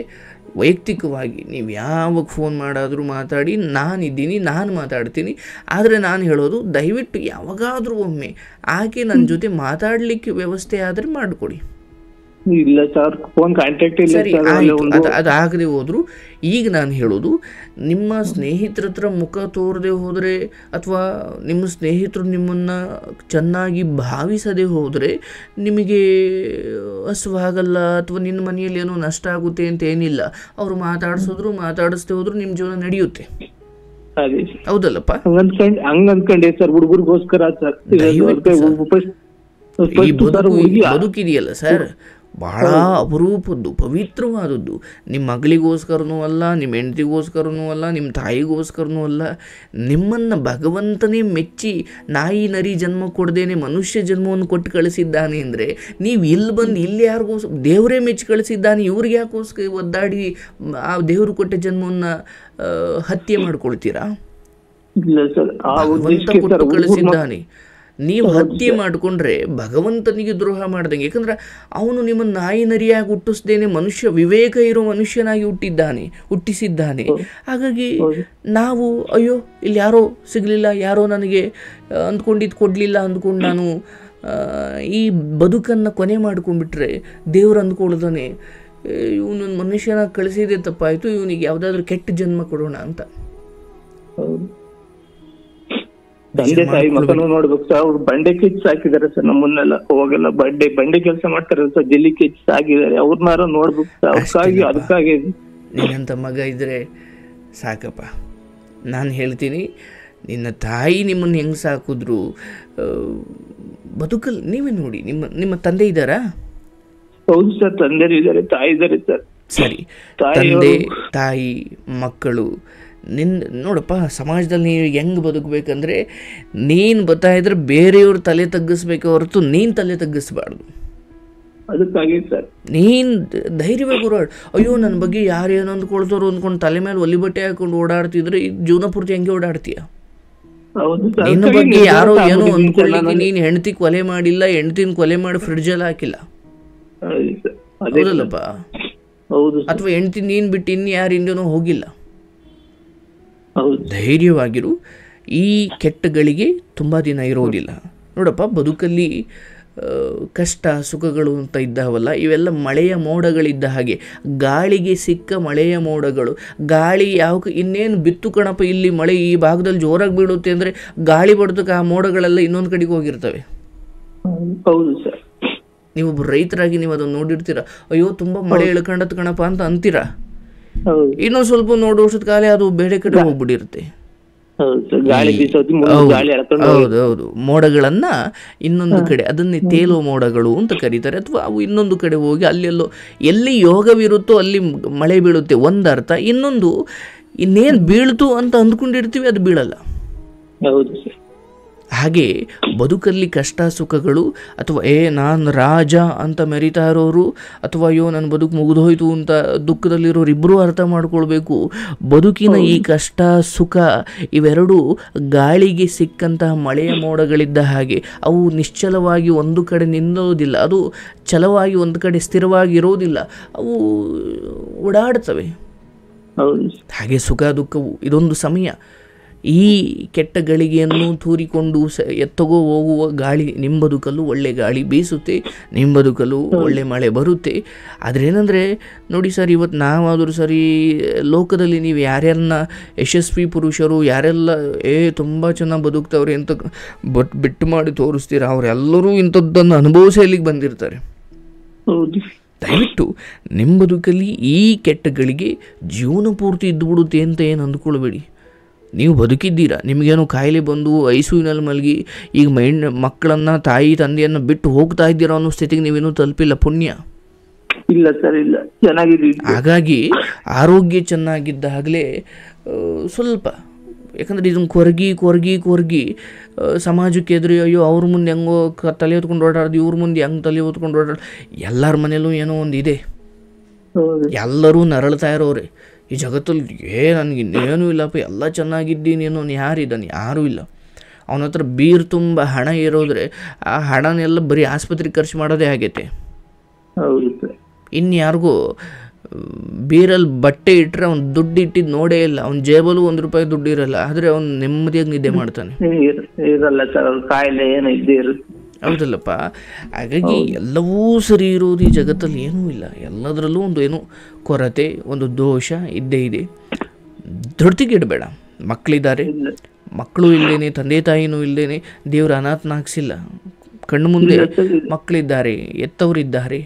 ವೈಯಕ್ತಿಕವಾಗಿ ನೀವು ಯಾವಾಗ ಫೋನ್ ಮಾಡಾದರೂ ಮಾತಾಡಿ, ನಾನಿದ್ದೀನಿ, ನಾನು ಮಾತಾಡ್ತೀನಿ. ಆದರೆ ನಾನು ಹೇಳೋದು, ದಯವಿಟ್ಟು ಯಾವಾಗಾದರೂ ಒಮ್ಮೆ ಆಕೆ ನನ್ನ ಜೊತೆ ಮಾತಾಡಲಿಕ್ಕೆ ವ್ಯವಸ್ಥೆ ಆದರೆ ಮಾಡಿಕೊಡಿ. ಇಲ್ಲ ಸರ್, ಫೋನ್ ಕಾಂಟ್ಯಾಕ್ಟ್ ಇಲ್ಲ. ಸರಿ, ಅದಾಗದೆ ಹೋದ್ರು ಈಗ ನಾನು ಹೇಳೋದು, ನಿಮ್ಮ ಸ್ನೇಹಿತರ ಹತ್ರ ಮುಖ ತೋರದೆ ಹೋದರೆ ಅಥವಾ ನಿಮ್ಮ ಸ್ನೇಹಿತರು ನಿಮ್ಮನ್ನು ಚೆನ್ನಾಗಿ ಭಾವಿಸದೆ ಹೋದರೆ ನಿಮಗೆ ಹಸುವಾಗಲ್ಲ ಅಥವಾ ನಿನ್ನ ಮನೆಯಲ್ಲಿ ಏನೋ ನಷ್ಟ ಆಗುತ್ತೆ ಅಂತ ಏನಿಲ್ಲ. ಅವರು ಮಾತಾಡಿಸಿದ್ರು ಮಾತಾಡಿಸ್ದೆ ಹೋದ್ರು ನಿಮ್ಮ ಜೀವನ ನಡೆಯುತ್ತೆ. ಅದೇ ಹೌದಲ್ಲಪ್ಪ? ಹಂಗಂದ್ಕೊಂಡೆ ಸರ್, ಹುಡುಗರಿಗೋಸ್ಕರ ಸರ್. ದಯವಿಟ್ಟು ಸರ್, ಈ ಸರ್ ಬದುಕಿದೆಯಲ್ಲ ಸರ್, ಬಹಳ ಅಪರೂಪದ್ದು, ಪವಿತ್ರವಾದದ್ದು. ನಿಮ್ಮ ಮಗಳಿಗೋಸ್ಕರನೂ ಅಲ್ಲ, ನಿಮ್ಮ ಹೆಂಡತಿಗೋಸ್ಕರನೂ ಅಲ್ಲ, ನಿಮ್ಮ ತಾಯಿಗೋಸ್ಕರನೂ ಅಲ್ಲ. ನಿಮ್ಮನ್ನು ಭಗವಂತನೇ ಮೆಚ್ಚಿ ನಾಯಿ ನರಿ ಜನ್ಮ ಕೊಡದೇನೆ ಮನುಷ್ಯ ಜನ್ಮವನ್ನು ಕೊಟ್ಟು ಕಳಿಸಿದ್ದಾನೆ ಅಂದರೆ ನೀವು ಇಲ್ಲಿ ಬಂದು ಇಲ್ಲಿ ಯಾರಿಗೋಸ್ಕರ, ದೇವರೇ ಮೆಚ್ಚಿ ಕಳಿಸಿದ್ದಾನೆ, ಇವ್ರಿಗೆ ಯಾಕೋಸ್ಕರ ಒದ್ದಾಡಿ ಆ ದೇವರು ಕೊಟ್ಟ ಜನ್ಮವನ್ನು ಹತ್ಯೆ ಮಾಡ್ಕೊಳ್ತೀರಾ? ಇಲ್ಲ ಸರ್, ಭಗವಂತ ಕೊಟ್ಟು ಕಳಿಸಿದ್ದಾನೆ. ನೀವು ಹತ್ಯೆ ಮಾಡಿಕೊಂಡ್ರೆ ಭಗವಂತನಿಗೆ ದ್ರೋಹ ಮಾಡ್ದಂಗೆ. ಯಾಕಂದ್ರೆ ಅವನು ನಿಮ್ಮನ್ನು ನಾಯಿ ನರಿಯಾಗಿ ಹುಟ್ಟಿಸ್ದೇನೆ ಮನುಷ್ಯ, ವಿವೇಕ ಇರೋ ಮನುಷ್ಯನಾಗಿ ಹುಟ್ಟಿಸಿದ್ದಾನೆ. ಹಾಗಾಗಿ ನಾವು ಅಯ್ಯೋ ಇಲ್ಲಿ ಯಾರೋ ಸಿಗಲಿಲ್ಲ, ಯಾರೋ ನನಗೆ ಅಂದ್ಕೊಂಡಿದ್ದು ಕೊಡಲಿಲ್ಲ ಅಂದ್ಕೊಂಡು ನಾನು ಈ ಬದುಕನ್ನು ಕೊನೆ ಮಾಡ್ಕೊಂಡ್ಬಿಟ್ರೆ ದೇವ್ರು ಅಂದ್ಕೊಳ್ದಾನೆ ಇವನು ಮನುಷ್ಯನಾಗಿ ಕಳಿಸಿದೆ ತಪ್ಪಾಯಿತು, ಇವನಿಗೆ ಯಾವುದಾದ್ರೂ ಕೆಟ್ಟ ಜನ್ಮ ಕೊಡೋಣ ಅಂತ. ತಂದೆ ತಾಯಿ ಮಕ್ಕಳು ನೋಡ್ಬೇಕು ಸರ್. ಅವ್ರು ಬಂಡೆ ಕಿಚ್ಚು ಹಾಕಿದಾರೆ ಸರ್, ನಮ್ಮನ್ನೆಲ್ಲ ಹೋಗಲ್ಲ ಬಂಡೆ ಕೆಲಸ ಮಾಡ್ತಾರೆ ಸರ್, ಜಲ್ಲಿ ಕಿಚ್ಚು ಹಾಕಿದ್ದಾರೆ. ಅವ್ರನ್ನಾರ ನೋಡ್ಬೇಕು ಸರ್. ಅದಕ್ಕಾಗಿ ನಿನ್ನಂಥ ಮಗ ಇದ್ರೆ ಸಾಕಪ್ಪ. ನಾನು ಹೇಳ್ತೀನಿ, ನಿನ್ನ ತಾಯಿ ನಿಮ್ಮನ್ನು ಹೆಂಗೆ ಸಾಕಿದ್ರು ಬದುಕಲ್ಲಿ ನೀವೇ ನೋಡಿ. ನಿಮ್ಮ ತಂದೆ ಇದ್ದಾರಾ? ಹೌದು ಸರ್, ತಂದೆ ಇದ್ದಾರೆ, ತಾಯಿ ಇದ್ದಾರೆ ಸರ್. ಸರಿ, ತಂದೆ ತಾಯಿ ಮಕ್ಕಳು ನೋಡಪ್ಪ, ಸಮಾಜದಲ್ಲಿ ನೀವು ಹೆಂಗೆ ಬದುಕಬೇಕಂದ್ರೆ ನೀನು ಇದ್ರೆ ಬೇರೆಯವ್ರ ತಲೆ ತಗ್ಗಿಸ್ಬೇಕೆ ಹೊರತು ನೀನು ತಲೆ ತಗ್ಗಿಸ್ಬಾರ್ದು. ಅದಕ್ಕಾಗಿ ಸರ್ ನೀನು ಧೈರ್ಯವಾಗಿ ಓಡಾಡು. ಅಯ್ಯೋ ನನ್ನ ಬಗ್ಗೆ ಯಾರೇನು ಅಂದ್ಕೊಳ್ತಾರೋ ಅಂದ್ಕೊಂಡು ತಲೆ ಮೇಲೆ ಒಲಿ ಬಟ್ಟೆ ಹಾಕೊಂಡು ಓಡಾಡ್ತಿದ್ರೆ ಈ ಜೀವನ ಪೂರ್ತಿ ಹೆಂಗೆ ಓಡಾಡ್ತೀಯ? ನಿನ್ನ ಬಗ್ಗೆ ಯಾರೋ ಏನೋ ಅಂದ್ಕೊಳ್ಳಿಕ್ಕೆ ನೀನು ಹೆಂಡತಿ ಕೊಲೆ ಮಾಡಿಲ್ಲ, ಹೆಂಡತಿನ ಕೊಲೆ ಮಾಡಿ ಫ್ರಿಡ್ಜಲ್ಲಿ ಹಾಕಿಲ್ಲ, ಹೌದಲ್ಲಪ್ಪ? ಅಥವಾ ಹೆಂಡತಿ ನೀನು ಬಿಟ್ಟು ಇನ್ನು ಯಾರು ಹಿಂದೇನೋ ಹೋಗಿಲ್ಲ. ಧೈರ್ಯವಾಗಿರು. ಈ ಕೆಟ್ಟಗಳಿಗೆ ತುಂಬ ದಿನ ಇರೋದಿಲ್ಲ. ನೋಡಪ್ಪ, ಬದುಕಲ್ಲಿ ಕಷ್ಟ ಸುಖಗಳು ಅಂತ ಇದ್ದಾವಲ್ಲ, ಇವೆಲ್ಲ ಮಳೆಯ ಮೋಡಗಳಿದ್ದ ಹಾಗೆ, ಗಾಳಿಗೆ ಸಿಕ್ಕ ಮಳೆಯ ಮೋಡಗಳು. ಗಾಳಿ ಇನ್ನೇನು ಬಿತ್ತು ಕಣಪ್ಪ, ಇಲ್ಲಿ ಮಳೆ ಈ ಭಾಗದಲ್ಲಿ ಜೋರಾಗಿ ಬೀಳುತ್ತೆ ಅಂದರೆ ಗಾಳಿ ಬಡ್ದಕ್ಕೆ ಆ ಮೋಡಗಳೆಲ್ಲ ಇನ್ನೊಂದು ಕಡೆಗೆ ಹೋಗಿರ್ತವೆ. ಹೌದು ಸರ್. ನೀವೊಬ್ಬ ರೈತರಾಗಿ ನೀವು ಅದನ್ನು ನೋಡಿರ್ತೀರ, ಅಯ್ಯೋ ತುಂಬ ಮಳೆ ಇಳ್ಕೊಂಡತ್ ಕಣಪ್ಪ ಅಂತ ಅಂತೀರ. ಇನ್ನೊಂದು ಸ್ವಲ್ಪ ನೋಡುವಷ್ಟದ ಕಾಲ ಅದು ಬೇರೆ ಕಡೆ ಹೋಗ್ಬಿಟ್ಟಿರುತ್ತೆ. ಹೌದೌದು, ಮೋಡಗಳನ್ನ ಇನ್ನೊಂದು ಕಡೆ, ಅದನ್ನೇ ತೇಲೋ ಮೋಡಗಳು ಅಂತ ಕರೀತಾರೆ. ಅಥವಾ ಅವು ಇನ್ನೊಂದು ಕಡೆ ಹೋಗಿ ಎಲ್ಲಿ ಯೋಗವಿರುತ್ತೋ ಅಲ್ಲಿ ಮಳೆ ಬೀಳುತ್ತೆ ಒಂದರ್ಥ. ಇನ್ನೊಂದು ಇನ್ನೇನು ಬೀಳ್ತು ಅಂತ ಅಂದ್ಕೊಂಡಿರ್ತೀವಿ, ಅದು ಬೀಳಲ್ಲ. ಹಾಗೆ ಬದುಕಲ್ಲಿ ಕಷ್ಟ ಸುಖಗಳು, ಅಥವಾ ನಾನು ರಾಜ ಅಂತ ಮೆರಿತಾ ಇರೋರು, ಅಥವಾ ಅಯ್ಯೋ ನನ್ನ ಬದುಕು ಮುಗಿದೋಯ್ತು ಅಂತ ದುಃಖದಲ್ಲಿರೋರು ಇಬ್ಬರೂ ಅರ್ಥ ಮಾಡ್ಕೊಳ್ಬೇಕು. ಬದುಕಿನ ಈ ಕಷ್ಟ ಸುಖ ಇವೆರಡೂ ಗಾಳಿಗೆ ಸಿಕ್ಕಂತಹ ಮಳೆಯ ಮೋಡಗಳಿದ್ದ ಹಾಗೆ. ಅವು ನಿಶ್ಚಲವಾಗಿ ಒಂದು ಕಡೆ ನಿಲ್ಲೋದಿಲ್ಲ, ಅದು ಛಲವಾಗಿ ಒಂದು ಕಡೆ ಸ್ಥಿರವಾಗಿ ಇರೋದಿಲ್ಲ, ಅವು ಓಡಾಡ್ತವೆ. ಹಾಗೆ ಸುಖ ದುಃಖವು ಇದೊಂದು ಸಮಯ. ಈ ಕೆಟ್ಟ ಗಳಿಗೆಯನ್ನು ತೂರಿಕೊಂಡು ಎತ್ತಗೋ ಹೋಗುವ ಗಾಳಿ ನಿಮ್ಮ ಬದುಕಲ್ಲೂ ಒಳ್ಳೆ ಗಾಳಿ ಬೀಸುತ್ತೆ, ನಿಮ್ಮ ಬದುಕಲ್ಲೂ ಒಳ್ಳೆ ಮಳೆ ಬರುತ್ತೆ. ಆದ್ರೇನೆಂದರೆ ನೋಡಿ ಸರ್, ಇವತ್ತು ನಾವಾದರೂ ಸರಿ ಲೋಕದಲ್ಲಿ ನೀವು ಯಾರ್ಯಾರನ್ನ ಯಶಸ್ವಿ ಪುರುಷರು ಯಾರೆಲ್ಲ ತುಂಬ ಚೆನ್ನಾಗಿ ಬದುಕ್ತವ್ರೆ ಅಂತ ಬಿಟ್ಟು ಮಾಡಿ ತೋರಿಸ್ತೀರ, ಅವರೆಲ್ಲರೂ ಇಂಥದ್ದನ್ನು ಅನುಭವಿಸಿ ಇಲ್ಲಿಗೆ ಬಂದಿರ್ತಾರೆ. ದಯವಿಟ್ಟು ನಿಮ್ಮ ಬದುಕಲ್ಲಿ ಈ ಕೆಟ್ಟಗಳಿಗೆ ಜೀವನ ಪೂರ್ತಿ ಇದ್ದುಬಿಡುತ್ತೆ ಅಂತ ಏನು ಅಂದ್ಕೊಳ್ಬೇಡಿ. ನೀವು ಬದುಕಿದ್ದೀರಾ, ನಿಮಗೇನೋ ಕಾಯಿಲೆ ಬಂದು ಐಸಿಯುನಲ್ಲಿ ಮಲಗಿ ಈಗ ಮಕ್ಕಳನ್ನು ತಾಯಿ ತಂದೆಯನ್ನು ಬಿಟ್ಟು ಹೋಗ್ತಾ ಇದ್ದೀರಾ ಅನ್ನೋ ಸ್ಥಿತಿಗೆ ನೀವೇನೂ ತಲುಪಿಲ್ಲ. ಪುಣ್ಯ ಇಲ್ಲ ಸರ್, ಇಲ್ಲ, ಚೆನ್ನಾಗಿದ್ದೀವಿ. ಹಾಗಾಗಿ ಆರೋಗ್ಯ ಚೆನ್ನಾಗಿದ್ದಾಗಲೇ ಸ್ವಲ್ಪ, ಯಾಕಂದರೆ ಇದನ್ನು ಕೊರಗಿ ಸಮಾಜಕ್ಕೆ ಎದುರು ಅಯ್ಯೋ ಅವ್ರ ಮುಂದೆ ಹೆಂಗೋ ತಲೆ ಹೊತ್ಕೊಂಡು ಓಡಾಡೋದು, ಇವ್ರ ಮುಂದೆ ಹೆಂಗೆ ತಲೆ ಹೊತ್ಕೊಂಡು ಓಡಾಡೋದು. ಎಲ್ಲರ ಮನೇಲೂ ಏನೋ ಒಂದು ಇದೆ, ಎಲ್ಲರೂ ನರಳ್ತಾ ಇರೋರೆ. ಈ ಜಗತ್ತಲ್ಲಿ ನನಗೆ ಇನ್ನೇನೂ ಇಲ್ಲಪ್ಪ, ಎಲ್ಲ ಚೆನ್ನಾಗಿದ್ದೀನಿ ಅನ್ನೋನು ಯಾರಿದ್ದಾನೆ? ಯಾರೂ ಇಲ್ಲ. ಅವನ ಹತ್ರ ಬೀರ್ ತುಂಬ ಹಣ ಇರೋದ್ರೆ ಆ ಹಣನೆಲ್ಲ ಬರೀ ಆಸ್ಪತ್ರೆಗೆ ಖರ್ಚು ಮಾಡೋದೇ ಆಗೈತೆ. ಇನ್ಯಾರಿಗೂ ಬೀರಲ್ಲಿ ಬಟ್ಟೆ ಇಟ್ಟರೆ ಅವ್ನು ದುಡ್ಡು ಇಟ್ಟಿದ್ದು ನೋಡೇ ಇಲ್ಲ, ಅವ್ನ ಜೇಬಲ್ಲೂ ₹1 ದುಡ್ಡು ಇರಲ್ಲ, ಆದರೆ ಅವ್ನು ನೆಮ್ಮದಿಯಾಗಿ ನಿದ್ದೆ ಮಾಡ್ತಾನೆ. ಹೌದಲ್ಲಪ್ಪ? ಹಾಗಾಗಿ ಎಲ್ಲವೂ ಸರಿ ಇರೋದು ಈ ಜಗತ್ತಲ್ಲಿ ಏನೂ ಇಲ್ಲ. ಎಲ್ಲದರಲ್ಲೂ ಒಂದು ಏನೋ ಕೊರತೆ, ಒಂದು ದೋಷ ಇದ್ದೇ ಇದೆ. ಧೃತಿಗೆಡಬೇಡ. ಮಕ್ಕಳಿದ್ದಾರೆ, ಮಕ್ಕಳು ಇಲ್ದೇನೆ, ತಂದೆ ತಾಯಿನೂ ಇಲ್ದೇನೆ ದೇವ್ರ ಅನಾಥನಾಗಿಸಿಲ್ಲ. ಕಣ್ಣು ಮುಂದೆ ಮಕ್ಕಳಿದ್ದಾರೆ, ಎತ್ತವರಿದ್ದಾರೆ.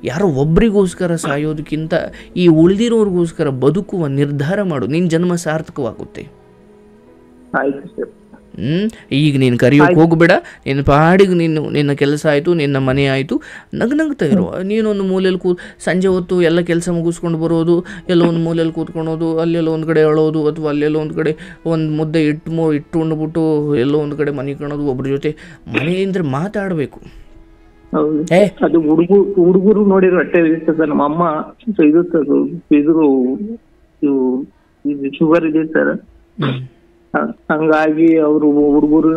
ಯಾರೋ ಒಬ್ರಿಗೋಸ್ಕರ ಸಾಯೋದಕ್ಕಿಂತ ಈ ಉಳಿದಿರೋರಿಗೋಸ್ಕರ ಬದುಕುವ ನಿರ್ಧಾರ ಮಾಡು, ನಿನ್ನ ಜನ್ಮ ಸಾರ್ಥಕವಾಗುತ್ತೆ. ಆಯ್ತು ಸರ್. ಈಗ ನೀನು ಕರೆಯೋಕೆ ಹೋಗಬೇಡ, ನಿನ್ನ ಪಾಡಿಗೆ ನಿನ್ನ ಕೆಲಸ ಆಯಿತು, ನಿನ್ನ ಮನೆ ಆಯಿತು, ನಗ್ನಗ್ತಾ ಇರು. ನೀನೊಂದು ಮೂಲೆಯಲ್ಲಿ ಸಂಜೆ ಹೊತ್ತು ಎಲ್ಲ ಕೆಲಸ ಮುಗಿಸ್ಕೊಂಡು ಬರೋದು, ಎಲ್ಲ ಒಂದು ಮೂಲೆಯಲ್ಲಿ ಕೂತ್ಕೊಳೋದು, ಅಲ್ಲೆಲ್ಲ ಒಂದು ಕಡೆ ಅಳೋದು, ಅಥವಾ ಅಲ್ಲೆಲ್ಲ ಒಂದು ಕಡೆ ಒಂದು ಮುದ್ದೆ ಇಟ್ಟು ಉಂಡ್ಬಿಟ್ಟು ಎಲ್ಲೋ ಒಂದು ಕಡೆ ಮನೆ ಕಾಣೋದು, ಒಬ್ಬರ ಜೊತೆ ಮನೆಯಿಂದ ಮಾತಾಡಬೇಕು. ಹೌದು, ಅದು ಹುಡುಗರು ನೋಡಿರೋ ಅಟ್ಟೆ ಸರ್. ನಮ್ಮ ಅಮ್ಮ ಇದು ಶುಗರ್ ಇದೆ ಸರ್, ಹಂಗಾಗಿ ಅವರು ಹುಡುಗರು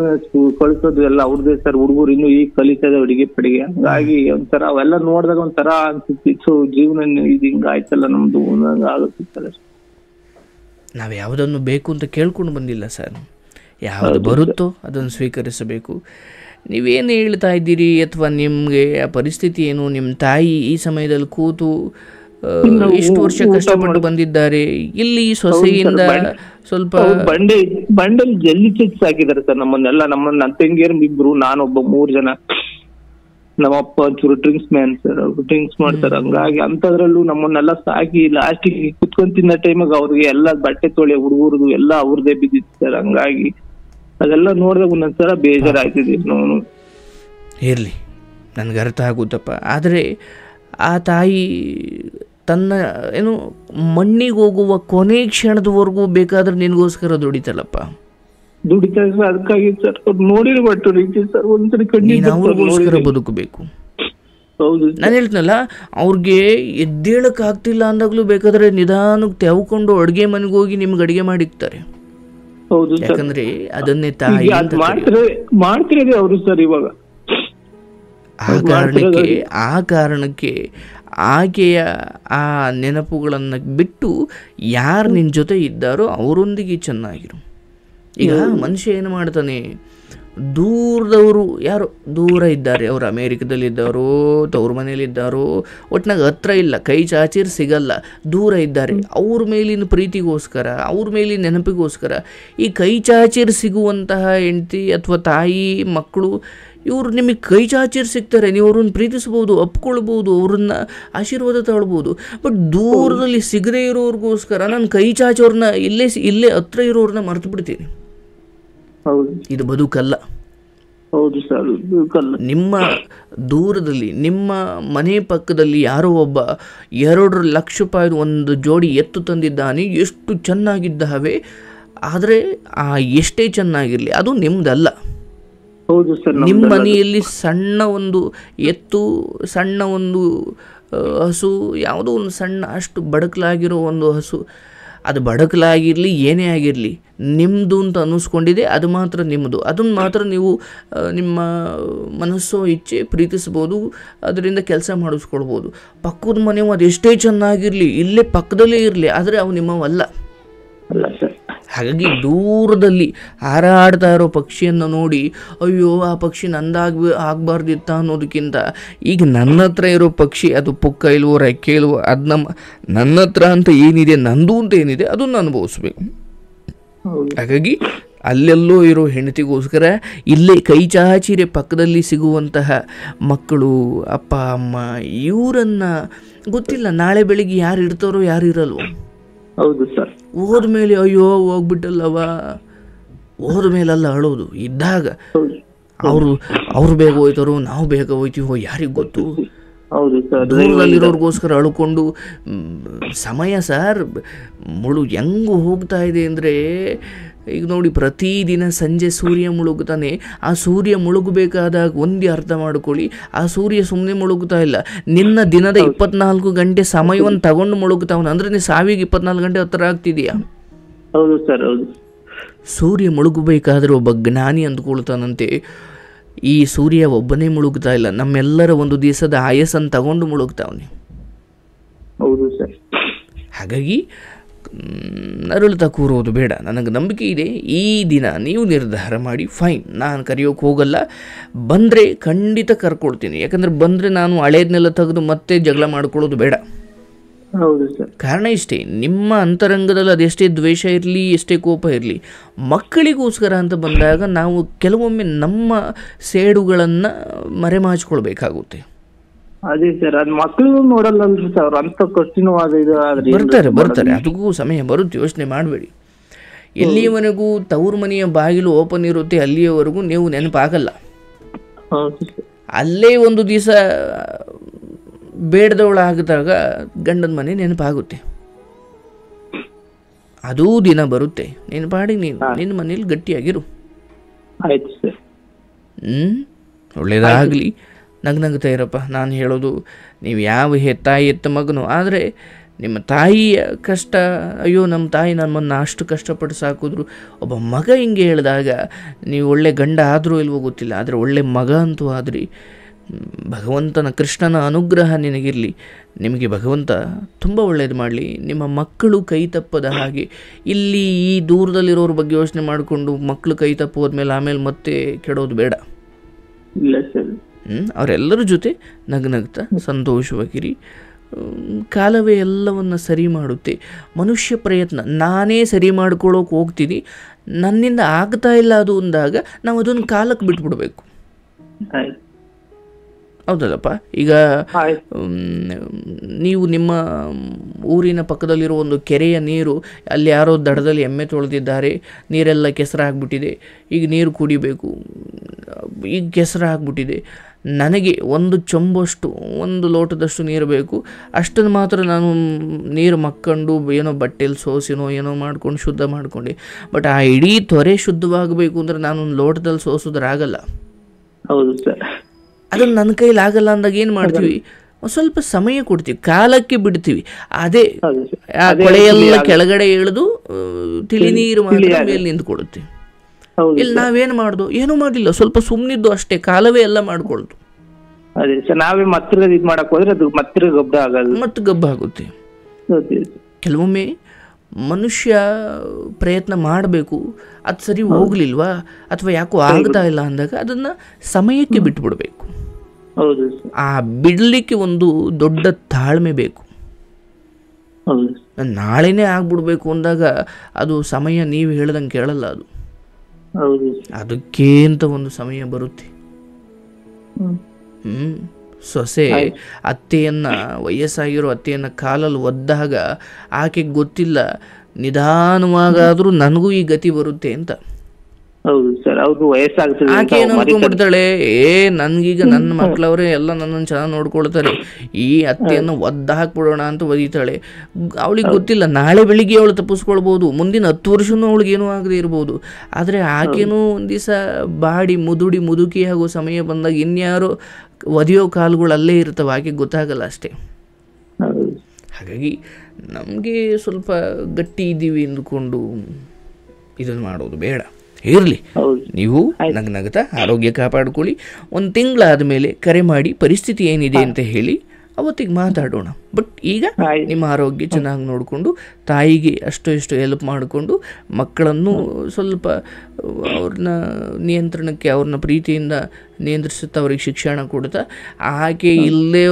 ಕಳ್ಸೋದು ಎಲ್ಲ ಅವ್ರದೇ ಸರ್. ಹುಡುಗರು ಇನ್ನು ಈಗ ಕಲಿತದೆ ಅಡಿಗೆ ಪಡಿಗೆ, ಹಂಗಾಗಿ ಒಂಥರ ಅವೆಲ್ಲ ನೋಡಿದಾಗ ಒಂಥರ ಅನ್ಸುತ್ತಿತ್ತು, ಜೀವನ ಇದು ಹಿಂಗಾಯ್ತಲ್ಲ ನಮ್ದು ಆಗುತ್ತೆ ಸರ್. ನಾವು ಯಾವುದನ್ನು ಬೇಕು ಅಂತ ಕೇಳ್ಕೊಂಡು ಬಂದಿಲ್ಲ ಸರ್, ಯಾವುದು ಬರುತ್ತೋ ಅದನ್ನು ಸ್ವೀಕರಿಸಬೇಕು. ನೀವೇನು ಹೇಳ್ತಾ ಇದ್ದೀರಿ, ಅಥವಾ ನಿಮಗೆ ಆ ಪರಿಸ್ಥಿತಿ ಏನು? ನಿಮ್ಮ ತಾಯಿ ಈ ಸಮಯದಲ್ಲಿ ಕೂತು ಇಷ್ಟು ವರ್ಷ ಕಷ್ಟಪಟ್ಟು ಬಂದಿದ್ದಾರೆ, ಇಲ್ಲಿ ಸೊಸೆಯಿಂದ ಸ್ವಲ್ಪ ಬಂಡೆಲ್ ಜಲ್ಲಿ ಚಿಪ್ಸ್ ಹಾಕಿದ್ದಾರೆ ಸರ್ ನಮ್ಮನ್ನೆಲ್ಲ. ನನ್ನ ತಂಗಿಯರು ಇಬ್ರು, ನಾನೊಬ್ಬ, 3 ಜನ. ನಮ್ಮಪ್ಪ ಒಂಚೂರು ಡ್ರಿಂಕ್ಸ್ ಮ್ಯಾನ್ ಸರ್, ಅವ್ರು ಡ್ರಿಂಕ್ಸ್ ಮಾಡ್ತಾರೆ. ಹಂಗಾಗಿ ಅಂತದ್ರಲ್ಲೂ ನಮ್ಮನ್ನೆಲ್ಲ ಸಾಕಿ ಲಾಸ್ಟಿಗೆ ಕುತ್ಕೊಂಡ್ ತಿನ್ನ ಟೈಮಾಗ ಅವ್ರಿಗೆ ಎಲ್ಲ ಬಟ್ಟೆ ತೊಳೆ ಹುಡುಗರದು ಎಲ್ಲ ಅವ್ರದೇ ಬಿದ್ದಿತ್ತು ಸರ್. ಹಂಗಾಗಿ ಅದೆಲ್ಲ ನೋಡಿದಾಗ ಒಂದೊಂದ್ಸಲ ಬೇಜಾರಾಗ್ತಿದೆ. ಇರಲಿ, ನನಗೆ ಅರ್ಥ ಆಗುತ್ತಪ್ಪ. ಆದರೆ ಆ ತಾಯಿ ತನ್ನ ಏನು ಮಣ್ಣಿಗೆ ಹೋಗುವ ಕೊನೆ ಕ್ಷಣದವರೆಗೂ ಬೇಕಾದ್ರೆ ನಿನಗೋಸ್ಕರ ದುಡಿತಲ್ಲಪ್ಪ, ದುಡಿತಾರೆ ಸರ್. ಅದಕ್ಕಾಗಿ ಸರ್ ನೋಡಿರ್ಬಟ್ಟು ರೀತಿ ಸರ್, ಒಂದ್ಸರಿ ನೀನು ಅವ್ರಿಗೋಸ್ಕರ ಬದುಕಬೇಕು. ಹೌದು, ನಾನು ಹೇಳ್ತೀನಲ್ಲ, ಅವ್ರಿಗೆ ಎದ್ದೇಳಕ್ ಆಗ್ತಿಲ್ಲ ಅಂದಾಗ್ಲೂ ಬೇಕಾದ್ರೆ ನಿಧಾನಕ್ಕೆ ತೆವ್ಕೊಂಡು ಅಡುಗೆ ಮನೆಗೆ ಹೋಗಿ ನಿಮ್ಗೆ ಅಡುಗೆ ಮಾಡಿಕ್ತಾರೆ. ಹೌದು, ಯಾಕಂದ್ರೆ ಅದನ್ನೇ ತಾಯಿ ಮಾಡ್ತಿರೋದೇ ಅವರು ಸರ್. ಇವಾಗ ಆ ಕಾರಣಕ್ಕೆ ಆಕೆಯ ಆ ನೆನಪುಗಳನ್ನು ಬಿಟ್ಟು ಯಾರು ನಿನ್ನ ಜೊತೆ ಇದ್ದಾರೋ ಅವರೊಂದಿಗೆ ಚೆನ್ನಾಗಿರು. ಈಗ ಮನುಷ್ಯ ಏನು ಮಾಡ್ತಾನೆ, ದೂರದವರು ಯಾರು ದೂರ ಇದ್ದಾರೆ, ಅವರು ಅಮೇರಿಕದಲ್ಲಿದ್ದಾರೋ ತವ್ರ ಮನೇಲಿದ್ದಾರೋ, ಒಟ್ಟಿನಾಗ ಹತ್ರ ಇಲ್ಲ, ಕೈ ಚಾಚಿರ್ ಸಿಗಲ್ಲ, ದೂರ ಇದ್ದಾರೆ, ಅವ್ರ ಮೇಲಿನ ಪ್ರೀತಿಗೋಸ್ಕರ, ಅವ್ರ ಮೇಲಿನ ನೆನಪಿಗೋಸ್ಕರ ಈ ಕೈ ಚಾಚಿರ್ ಸಿಗುವಂತಹ ಹೆಂಡತಿ ಅಥವಾ ತಾಯಿ ಮಕ್ಕಳು ಇವರು ನಿಮಗೆ ಕೈ ಚಾಚಿರ್ ಸಿಗ್ತಾರೆ. ನೀವು ಅವ್ರನ್ನ ಪ್ರೀತಿಸ್ಬೋದು, ಒಪ್ಕೊಳ್ಬೋದು, ಅವ್ರನ್ನ ಆಶೀರ್ವಾದ ತಗೊಳ್ಬೋದು. ಬಟ್ ದೂರದಲ್ಲಿ ಸಿಗದೇ ಇರೋರ್ಗೋಸ್ಕರ ನಾನು ಕೈ ಚಾಚೋರ್ನ ಇಲ್ಲೇ ಹತ್ರ ಇರೋರನ್ನ ಮರ್ತು ಬಿಡ್ತೀನಿ. ಇದು ಬದುಕಲ್ಲ. ಹೌದು ಸರ್, ನಿಮ್ಮ ದೂರದಲ್ಲಿ ನಿಮ್ಮ ಮನೆ ಪಕ್ಕದಲ್ಲಿ ಯಾರೋ ಒಬ್ಬ 2 ಲಕ್ಷ ರೂಪಾಯಿದು ಒಂದು ಜೋಡಿ ಎತ್ತು ತಂದಿದ್ದಾನೆ, ಎಷ್ಟು ಚೆನ್ನಾಗಿದ್ದಾವೆ. ಆದರೆ ಆ ಎಷ್ಟೇ ಚೆನ್ನಾಗಿರಲಿ ಅದು ನಿಮ್ದಲ್ಲ. ಹೌದು ಸರ್, ನಿಮ್ಮ ಮನೆಯಲ್ಲಿ ಸಣ್ಣ ಒಂದು ಎತ್ತು, ಸಣ್ಣ ಒಂದು ಹಸು, ಯಾವುದೋ ಒಂದು ಸಣ್ಣ ಅಷ್ಟು ಬಡಕಲಾಗಿರೋ ಒಂದು ಹಸು, ಅದು ಬಡಕಲಾಗಿರಲಿ ಏನೇ ಆಗಿರಲಿ ನಿಮ್ಮದು ಅಂತ ಅನ್ನಿಸ್ಕೊಂಡಿದೆ, ಅದು ಮಾತ್ರ ನಿಮ್ಮದು. ಅದನ್ನು ಮಾತ್ರ ನೀವು ನಿಮ್ಮ ಮನಸ್ಸೋ ಇಚ್ಛೆ ಪ್ರೀತಿಸ್ಬೋದು, ಅದರಿಂದ ಕೆಲಸ ಮಾಡಿಸ್ಕೊಳ್ಬೋದು. ಪಕ್ಕದ ಮನೆಯವು ಅದೆಷ್ಟೇ ಚೆನ್ನಾಗಿರಲಿ, ಇಲ್ಲೇ ಪಕ್ಕದಲ್ಲೇ ಇರಲಿ, ಆದರೆ ಅವು ನಿಮ್ಮವಲ್ಲ. ಹಾಗಾಗಿ ದೂರದಲ್ಲಿ ಹಾರಾಡ್ತಾ ಇರೋ ಪಕ್ಷಿಯನ್ನು ನೋಡಿ ಅಯ್ಯೋ ಆ ಪಕ್ಷಿ ಆಗಬಾರ್ದಿತ್ತ ಅನ್ನೋದಕ್ಕಿಂತ ಈಗ ನನ್ನ ಹತ್ರ ಇರೋ ಪಕ್ಷಿ ಅದು ಪುಕ್ಕ ಇಲ್ವೋ ರೆಕ್ಕೆ ಇಲ್ವೋ ಅದು ನನ್ನ ಹತ್ರ ಅಂತ ಏನಿದೆ, ನಂದು ಅಂತ ಏನಿದೆ ಅದನ್ನು ಅನುಭವಿಸ್ಬೇಕು. ಹಾಗಾಗಿ ಅಲ್ಲೆಲ್ಲೋ ಇರೋ ಹೆಂಡತಿಗೋಸ್ಕರ ಇಲ್ಲೇ ಕೈ ಚಾಚಿರೆ ಪಕ್ಕದಲ್ಲಿ ಸಿಗುವಂತಹ ಮಕ್ಕಳು, ಅಪ್ಪ ಅಮ್ಮ, ಇವರನ್ನು ಗೊತ್ತಿಲ್ಲ ನಾಳೆ ಬೆಳಿಗ್ಗೆ ಯಾರು ಇರ್ತಾರೋ ಯಾರು ಇರಲ್ವೋ. ಹೌದು ಸರ್, ಹೋದ್ಮೇಲೆ ಅಯ್ಯೋ ಹೋಗ್ಬಿಟ್ಟಲ್ಲವ, ಹೋದ್ಮೇಲೆಲ್ಲ ಅಳೋದು. ಇದ್ದಾಗ ಅವ್ರು ಬೇಗ ಹೋಯ್ತಾರೋ ನಾವು ಬೇಗ ಹೋಯ್ತೀವೋ ಯಾರಿಗೆ ಗೊತ್ತು. ದೂರದಲ್ಲಿರೋರ್ಗೋಸ್ಕರ ಅಳ್ಕೊಂಡು ಸಮಯ ಸರ್ ಹೆಂಗೆ ಹೋಗ್ತಾ ಇದೆ ಅಂದರೆ, ಈಗ ನೋಡಿ ಪ್ರತಿದಿನ ಸಂಜೆ ಸೂರ್ಯ ಮುಳುಗುತ್ತಾನೆ. ಆ ಸೂರ್ಯ ಮುಳುಗಬೇಕಾದಾಗ ಒಂದೇ ಅರ್ಥ ಮಾಡ್ಕೊಳ್ಳಿ, ಆ ಸೂರ್ಯ ಸುಮ್ಮನೆ ಮುಳುಗುತ್ತಾ ಇಲ್ಲ, ನಿನ್ನ ದಿನದ 24 ಗಂಟೆ ಸಮಯವನ್ನು ತಗೊಂಡು ಮುಳುಗುತ್ತಾವನು. ಅಂದರೆ ನೀನು ಸಾವಿಗೆ 24 ಗಂಟೆ ಹತ್ತಿರ ಆಗ್ತಿದೆಯಾ? ಹೌದು ಸರ್, ಹೌದು. ಸೂರ್ಯ ಮುಳುಗಬೇಕಾದ್ರೆ ಒಬ್ಬ ಜ್ಞಾನಿ ಅಂದ್ಕೊಳ್ತಾನಂತೆ, ಈ ಸೂರ್ಯ ಒಬ್ಬನೇ ಮುಳುಗ್ತಾ ಇಲ್ಲ, ನಮ್ಮೆಲ್ಲರ ಒಂದು ದಿವಸದ ಆಯಸ್ಸನ್ನು ತಗೊಂಡು ಮುಳುಗ್ತಾವನೆ. ಹೌದು ಸರ್. ಹಾಗಾಗಿ ನರಳುತ್ತಾ ಕೂರೋದು ಬೇಡ. ನನಗೆ ನಂಬಿಕೆ ಇದೆ, ಈ ದಿನ ನೀವು ನಿರ್ಧಾರ ಮಾಡಿ ಫೈನ್ ನಾನು ಕರೆಯೋಕೆ ಹೋಗಲ್ಲ, ಬಂದರೆ ಖಂಡಿತ ಕರ್ಕೊಳ್ತೀನಿ. ಯಾಕಂದರೆ ಬಂದರೆ ನಾನು ಹಳೇದನ್ನೆಲ್ಲ ತೆಗೆದು ಮತ್ತೆ ಜಗಳ ಮಾಡ್ಕೊಳ್ಳೋದು ಬೇಡ. ಹೌದು ಸರ್. ಕಾರಣ ಇಷ್ಟೇ, ನಿಮ್ಮ ಅಂತರಂಗದಲ್ಲಿ ಅದೆಷ್ಟೇ ದ್ವೇಷ ಇರಲಿ, ಎಷ್ಟೇ ಕೋಪ ಇರಲಿ, ಮಕ್ಕಳಿಗೋಸ್ಕರ ಅಂತ ಬಂದಾಗ ನಾವು ಕೆಲವೊಮ್ಮೆ ನಮ್ಮ ಸೇಡುಗಳನ್ನು ಮರೆಮಾಚಿಕೊಳ್ಬೇಕಾಗುತ್ತೆ. ಅದೇ ಸರ್, ಅದು ಮಕ್ಕಳು ನೋಡಲ್ಲ ಸರ್, ಅಂತ ಕಠಿಣವಾದ ಇದು. ಬರ್ತಾರೆ, ಅದಕ್ಕೂ ಸಮಯ ಬರುತ್ತೆ, ಯೋಚನೆ ಮಾಡಬೇಡಿ. ಎಲ್ಲಿಯವರೆಗೂ ತವ್ರ ಮನೆಯ ಬಾಗಿಲು ಓಪನ್ ಇರುತ್ತೆ ಅಲ್ಲಿಯವರೆಗೂ ನೀವು ನೆನಪಾಗಲ್ಲ. ಹೌದು ಸರ್. ಅಲ್ಲೇ ಒಂದು ದಿವಸ ಬೇಡದವಳಾಗಿದಾಗ ಗಂಡನ ಮನೆ ನೆನಪಾಗುತ್ತೆ. ಅದೂ ದಿನ ಬರುತ್ತೆ. ನೆನಪಾಡಿ ನೀನು ನಿನ್ನ ಮನೇಲಿ ಗಟ್ಟಿಯಾಗಿರು. ಆಯ್ತು ಸರ್. ಒಳ್ಳೇದಾಗಲಿ. ನಗ್ನಗ್ತಾ ಇರಪ್ಪ. ನಾನು ಹೇಳೋದು, ನೀವು ಯಾವ ತಾಯಿ ಎತ್ತ ಮಗನು, ಆದರೆ ನಿಮ್ಮ ತಾಯಿಯ ಕಷ್ಟ, ಅಯ್ಯೋ ನಮ್ಮ ತಾಯಿ ನಮ್ಮನ್ನು ಅಷ್ಟು ಕಷ್ಟಪಟ್ಟು ಸಾಕಿದ್ರು, ಒಬ್ಬ ಮಗ ಹಿಂಗೆ ಹೇಳಿದಾಗ ನೀವು ಒಳ್ಳೆ ಗಂಡ ಆದರೂ ಇಲ್ವೋ ಗೊತ್ತಿಲ್ಲ, ಆದರೆ ಒಳ್ಳೆ ಮಗ ಅಂತೂ ಆದ್ರಿ. ಭಗವಂತನ ಕೃಷ್ಣನ ಅನುಗ್ರಹ ನಿನಗಿರಲಿ. ನಿಮಗೆ ಭಗವಂತ ತುಂಬ ಒಳ್ಳೇದು ಮಾಡಲಿ. ನಿಮ್ಮ ಮಕ್ಕಳು ಕೈ ತಪ್ಪದ ಹಾಗೆ, ಇಲ್ಲಿ ಈ ದೂರದಲ್ಲಿರೋರ ಬಗ್ಗೆ ಯೋಚನೆ ಮಾಡಿಕೊಂಡು ಮಕ್ಕಳು ಕೈ ತಪ್ಪೋದ್ಮೇಲೆ ಆಮೇಲೆ ಮತ್ತೆ ಕೆಡೋದು ಬೇಡ. ಇಲ್ಲ ಸರ್. ಅವರೆಲ್ಲರ ಜೊತೆ ನಗ್ನಗ್ತಾ ಸಂತೋಷವಾಗಿರಿ. ಕಾಲವೇ ಎಲ್ಲವನ್ನು ಸರಿ ಮಾಡುತ್ತೆ. ಮನುಷ್ಯ ಪ್ರಯತ್ನ, ನಾನೇ ಸರಿ ಮಾಡ್ಕೊಳ್ಳೋಕೆ ಹೋಗ್ತೀನಿ, ನನ್ನಿಂದ ಆಗ್ತಾ ಇಲ್ಲ ಅದು ಅಂದಾಗ ನಾವು ಅದನ್ನು ಕಾಲಕ್ಕೆ ಬಿಟ್ಬಿಡ್ಬೇಕು. ಹೌದಲ್ಲಪ್ಪ? ಈಗ ನೀವು ನಿಮ್ಮ ಊರಿನ ಪಕ್ಕದಲ್ಲಿರೋ ಒಂದು ಕೆರೆಯ ನೀರು, ಅಲ್ಲಿ ಯಾರೋ ದಡದಲ್ಲಿ ಎಮ್ಮೆ ತೊಳೆದಿದ್ದಾರೆ, ನೀರೆಲ್ಲ ಕೆಸರಾಗ್ಬಿಟ್ಟಿದೆ, ಈಗ ನೀರು ಕುಡಿಬೇಕು, ಈಗ ಕೆಸರಾಗ್ಬಿಟ್ಟಿದೆ, ನನಗೆ ಒಂದು ಚೊಂಬಷ್ಟು, ಒಂದು ಲೋಟದಷ್ಟು ನೀರು ಬೇಕು, ಅಷ್ಟನ್ನು ಮಾತ್ರ ನಾನು ನೀರು ಮಕ್ಕೊಂಡು ಏನೋ ಬಟ್ಟೆಯಲ್ಲಿ ಸೋಸಿನೋ ಏನೋ ಮಾಡ್ಕೊಂಡು ಶುದ್ಧ ಮಾಡ್ಕೊಂಡೆ. ಬಟ್ ಆ ಇಡೀ ತೊರೆ ಶುದ್ಧವಾಗಬೇಕು ಅಂದರೆ ನಾನೊಂದು ಲೋಟದಲ್ಲಿ ಸೋಸೋದ್ರಾಗಲ್ಲ. ಹೌದು ಸರ್. ಅದನ್ನು ನನ್ನ ಕೈಲಿ ಆಗಲ್ಲ ಅಂದಾಗ ಏನು ಮಾಡ್ತೀವಿ, ಸ್ವಲ್ಪ ಸಮಯ ಕೊಡ್ತೀವಿ, ಕಾಲಕ್ಕೆ ಬಿಡ್ತೀವಿ. ಅದೇ ಆ ಕೊಳೆಯೆಲ್ಲ ಕೆಳಗಡೆ ಇಳಿದು ತಿಳಿ ನೀರು ಮಾತ್ರ ಮೇಲೆ ನಿಂತ್ಕೊಡುತ್ತೆ. ಇಲ್ಲಿ ನಾವೇನು ಮಾಡ್ದು, ಏನೂ ಮಾಡಲಿಲ್ಲ, ಸ್ವಲ್ಪ ಸುಮ್ಮನಿದ್ದು ಅಷ್ಟೇ, ಕಾಲವೇ ಎಲ್ಲ ಮಾಡ್ಕೊಳ್ತು. ಅದೇ ಸರ್, ನಾವೇ ಮತ್ತೆ ಇದು ಮಾಡಕ್ ಹೋದ್ರೆ ಅದು ಮತ್ತೆ ಗಬ್ಬ ಆಗೋದು, ಮತ್ತೆ ಗಬ್ಬ ಆಗುತ್ತೆ. ಕೆಲವೊಮ್ಮೆ ಮನುಷ್ಯ ಪ್ರಯತ್ನ ಮಾಡಬೇಕು, ಅದು ಸರಿ ಹೋಗ್ಲಿಲ್ವಾ ಅಥವಾ ಯಾಕೋ ಆಗ್ತಾ ಇಲ್ಲ ಅಂದಾಗ ಅದನ್ನು ಸಮಯಕ್ಕೆ ಬಿಟ್ಬಿಡ್ಬೇಕು. ಆ ಬಿಡಲಿಕ್ಕೆ ಒಂದು ದೊಡ್ಡ ತಾಳ್ಮೆ ಬೇಕು. ನಾಳೆನೇ ಆಗ್ಬಿಡ್ಬೇಕು ಅಂದಾಗ ಅದು ಸಮಯ ನೀವು ಹೇಳ್ದಂಗೆ ಕೇಳಲ್ಲ. ಅದು ಅದಕ್ಕೆ ಅಂತ ಒಂದು ಸಮಯ ಬರುತ್ತೆ. ಸೊಸೆ ಅತ್ತೆಯನ್ನು, ವಯಸ್ಸಾಗಿರೋ ಅತ್ತೆಯನ್ನು ಕಾಲಲ್ಲಿ ಒದ್ದಾಗ ಆಕೆಗೆ ಗೊತ್ತಿಲ್ಲ, ನಿಧಾನವಾಗಾದರೂ ನನಗೂ ಈ ಗತಿ ಬರುತ್ತೆ ಅಂತ. ಹೌದು ಸರ್, ಅವ್ರಿಗೂ ವಯಸ್ಸಾಗ್ತದೆ. ಆಕೆ ಏನು ಅನ್ಕೊಂಡ್ಬಿಡ್ತಾಳೆ, ನನ್ಗೀಗ ನನ್ನ ಮಕ್ಕಳವರೇ ಎಲ್ಲ ನನ್ನನ್ನು ಚೆನ್ನಾಗಿ ನೋಡ್ಕೊಳ್ತಾರೆ, ಈ ಅತ್ತೆಯನ್ನು ಒದ್ದ ಹಾಕ್ಬಿಡೋಣ ಅಂತ ಒದಿತಾಳೆ. ಅವಳಿಗೆ ಗೊತ್ತಿಲ್ಲ, ನಾಳೆ ಬೆಳಿಗ್ಗೆ ಅವಳು ತಪ್ಪಿಸ್ಕೊಳ್ಬೋದು, ಮುಂದಿನ 10 ವರ್ಷನೂ ಅವಳಿಗೆ ಏನೂ ಆಗದೆ ಇರ್ಬೋದು. ಆದರೆ ಆಕೆನೂ ಒಂದು ದಿವಸ ಬಾಡಿ ಮುದುಕಿ ಆಗೋ ಸಮಯ ಬಂದಾಗ ಇನ್ಯಾರೋ ಒದೆಯೋ ಕಾಲುಗಳು ಅಲ್ಲೇ ಇರ್ತವೆ, ಆಕೆಗೆ ಗೊತ್ತಾಗಲ್ಲ ಅಷ್ಟೇ. ಹಾಗಾಗಿ ನಮಗೆ ಸ್ವಲ್ಪ ಗಟ್ಟಿ ಇದ್ದೀವಿ ಅಂದ್ಕೊಂಡು ಇದನ್ನು ಮಾಡೋದು ಬೇಡ. ಇರಲಿ, ನೀವು ನಗ್ನಗ್ತಾ ಆರೋಗ್ಯ ಕಾಪಾಡ್ಕೊಳ್ಳಿ. ಒಂದು ತಿಂಗಳಾದ ಮೇಲೆ ಕರೆ ಮಾಡಿ ಪರಿಸ್ಥಿತಿ ಏನಿದೆ ಅಂತ ಹೇಳಿ ಅವತ್ತಿಗೆ ಮಾತಾಡೋಣ. ಬಟ್ ಈಗ ನಿಮ್ಮ ಆರೋಗ್ಯ ಚೆನ್ನಾಗಿ ನೋಡಿಕೊಂಡು, ತಾಯಿಗೆ ಅಷ್ಟು ಇಷ್ಟು ಹೆಲ್ಪ್ ಮಾಡಿಕೊಂಡು, ಮಕ್ಕಳನ್ನು ಸ್ವಲ್ಪ ಅವ್ರನ್ನ ನಿಯಂತ್ರಣಕ್ಕೆ, ಅವ್ರನ್ನ ಪ್ರೀತಿಯಿಂದ ನಿಯಂತ್ರಿಸುತ್ತಾ ಅವ್ರಿಗೆ ಶಿಕ್ಷಣ ಕೊಡ್ತಾ, ಆಕೆ ಇಲ್ಲೇ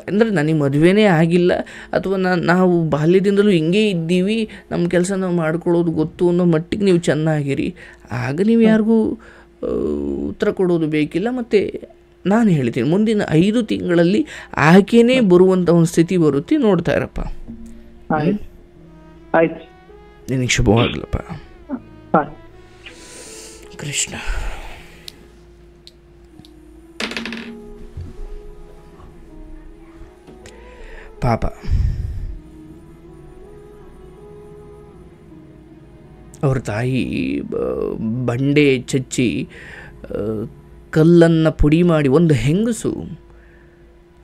ಅಂದರೆ ನನಗೆ ಮದುವೆನೇ ಆಗಿಲ್ಲ ಅಥವಾ ನಾವು ಬಾಲ್ಯದಿಂದಲೂ ಹಿಂಗೇ ಇದ್ದೀವಿ, ನಮ್ಮ ಕೆಲಸ ನಾವು ಮಾಡ್ಕೊಳ್ಳೋದು ಗೊತ್ತು ಅನ್ನೋ ಮಟ್ಟಿಗೆ ನೀವು ಚೆನ್ನಾಗಿರಿ. ಆಗ ನೀವು ಯಾರಿಗೂ ಉತ್ತರ ಕೊಡೋದು ಬೇಕಿಲ್ಲ. ಮತ್ತು ನಾನು ಹೇಳ್ತೀನಿ, ಮುಂದಿನ 5 ತಿಂಗಳಲ್ಲಿ ಆಕೆನೇ ಬರುವಂಥ ಒಂದು ಸ್ಥಿತಿ ಬರುತ್ತೆ, ನೋಡ್ತಾ ಇರಪ್ಪ. ನಿನಗೆ ಶುಭವಾಗಲಪ್ಪ. ಕೃಷ್ಣ. ಪಾಪ ಅವ್ರ ತಾಯಿ ಬಂಡೆ ಚಚ್ಚಿ ಕಲ್ಲನ್ನು ಪುಡಿ ಮಾಡಿ, ಒಂದು ಹೆಂಗಸು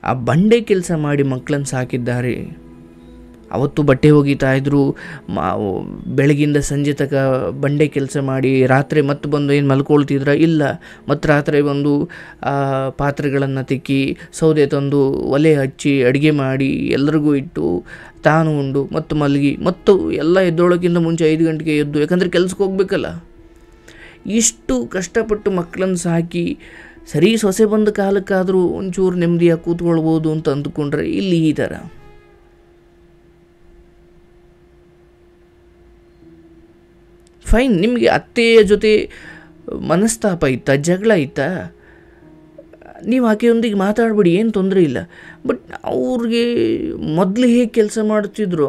ಆ ಬಂಡೆ ಕೆಲಸ ಮಾಡಿ ಮಕ್ಕಳನ್ನು ಸಾಕಿದ್ದಾರೆ. ಅವತ್ತು ಬಟ್ಟೆ ಒಗಿತಾ ಇದ್ರು, ಬೆಳಗಿಂದ ಸಂಜೆ ತನಕ ಬಂಡೆ ಕೆಲಸ ಮಾಡಿ, ರಾತ್ರಿ ಮತ್ತೆ ಬಂದು ಏನು ಮಲ್ಕೊಳ್ತಿದ್ರ? ಇಲ್ಲ, ಮತ್ತು ರಾತ್ರಿ ಬಂದು ಪಾತ್ರೆಗಳನ್ನು ತಿಕ್ಕಿ, ಸೌದೆ ತಂದು ಒಲೆ ಹಚ್ಚಿ ಅಡುಗೆ ಮಾಡಿ ಎಲ್ಲರಿಗೂ ಇಟ್ಟು, ತಾನು ಉಂಡು ಮತ್ತು ಮಲಗಿ, ಮತ್ತು ಎಲ್ಲ ಎದ್ದೋಳಕ್ಕಿಂತ ಮುಂಚೆ 5 ಗಂಟೆಗೆ ಎದ್ದು, ಯಾಕಂದರೆ ಕೆಲ್ಸಕ್ಕೆ ಹೋಗ್ಬೇಕಲ್ಲ. ಇಷ್ಟು ಕಷ್ಟಪಟ್ಟು ಮಕ್ಕಳನ್ನು ಸಾಕಿ, ಸರಿ ಸೊಸೆ ಬಂದ ಕಾಲಕ್ಕಾದರೂ ಒಂಚೂರು ನೆಮ್ಮದಿಯಾಗಿ ಕೂತ್ಕೊಳ್ಬೋದು ಅಂತ ಅಂದ್ಕೊಂಡ್ರೆ ಇಲ್ಲಿ ಈ ಥರ. ಫೈನ್, ನಿಮಗೆ ಅತ್ತೆಯ ಜೊತೆ ಮನಸ್ತಾಪ ಇತ್ತಾ, ಜಗಳ ಇತ್ತಾ? ನೀವು ಆಕೆಯೊಂದಿಗೆ ಮಾತಾಡಬೇಡಿ, ಏನು ತೊಂದರೆ ಇಲ್ಲ. ಬಟ್ ಅವ್ರಿಗೆ ಮೊದಲು ಹೇಗೆ ಕೆಲಸ ಮಾಡ್ತಿದ್ರು